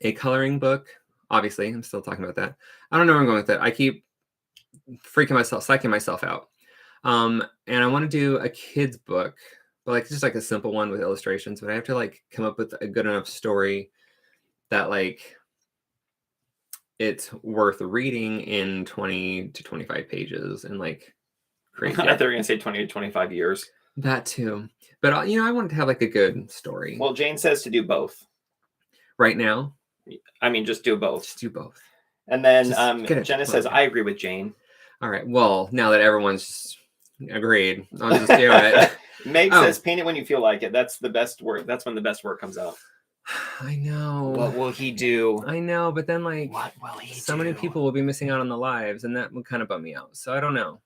a coloring book. Obviously, I'm still talking about that. I don't know where I'm going with it. I keep psyching myself out. And I want to do a kid's book, but like just like a simple one with illustrations. But I have to like come up with a good enough story that like it's worth reading in 20 to 25 pages and like I crazy. thought you were going to say 20 to 25 years. That too. But, I wanted to have like a good story. Well, Jane says to do both. Right now? I mean, just do both. Just do both. And then Just Jenna says, I agree with Jane. All right. Well, now that everyone's just agreed, I'll just do it. Meg says, paint it when you feel like it. That's the best work. That's when the best work comes out. I know. What will he do? I know, but then like what will he so do? many people will be missing out on the lives, and that would kind of bum me out. So I don't know.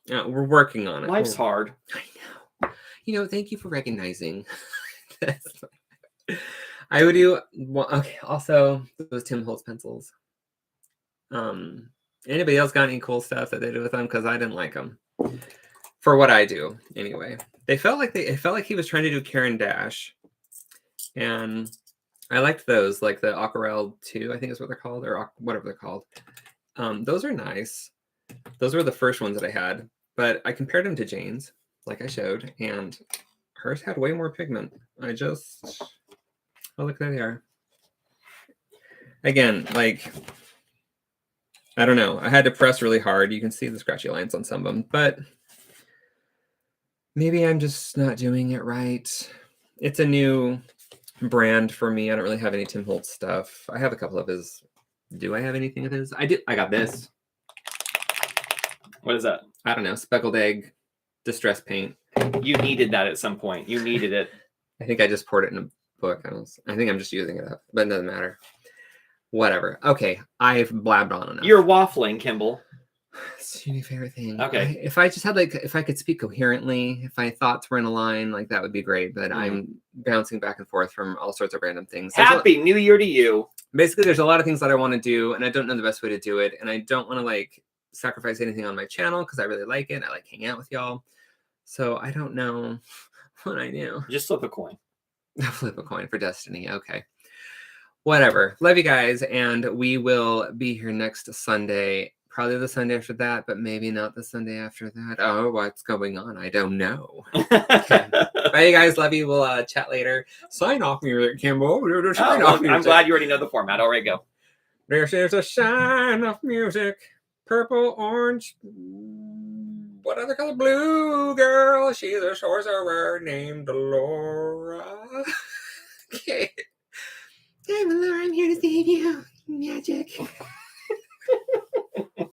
We're working on it. Life's hard. I know. Thank you for recognizing. I would do okay. Also, those Tim Holtz pencils. Anybody else got any cool stuff that they did with them? Because I didn't like them. For what I do, anyway. It felt like he was trying to do Karen Dash, and I liked those, like the Aquarelle 2, I think is what they're called, or whatever they're called. Those are nice. Those were the first ones that I had, but I compared them to Jane's, like I showed, and hers had way more pigment. Oh, look, there they are. Again, like, I don't know. I had to press really hard. You can see the scratchy lines on some of them, but maybe I'm just not doing it right. It's a new brand for me. I don't really have any Tim Holtz stuff. I have a couple of his. Do I have anything of his? I do. I got this. What is that? I don't know. Speckled egg distress paint. You needed that at some point. You needed it. I think I just poured it in a book. I think I'm just using it up, but it doesn't matter. Whatever. Okay, I've blabbed on enough. You're waffling, Kimball. It's your new favorite thing. Okay. If I just had if I could speak coherently, if my thoughts were in a line, like that would be great. But I'm bouncing back and forth from all sorts of random things. Happy New Year to you. Basically, there's a lot of things that I want to do, and I don't know the best way to do it. And I don't want to sacrifice anything on my channel because I really like it. I like hanging out with y'all. So I don't know what I do. Just flip a coin. Flip a coin for destiny. Okay. Whatever. Love you guys. And we will be here next Sunday. Probably the Sunday after that, but maybe not the Sunday after that. Oh, what's going on? I don't know. Okay. Bye, you guys. Love you. We'll chat later. Sign off music, Kimball. Sign off music. I'm glad you already know the format. All right, go. This is a sign off music. Purple, orange, what other color? Blue girl. She's a sorcerer named Laura. Okay. I'm Laura. I'm here to save you. Magic.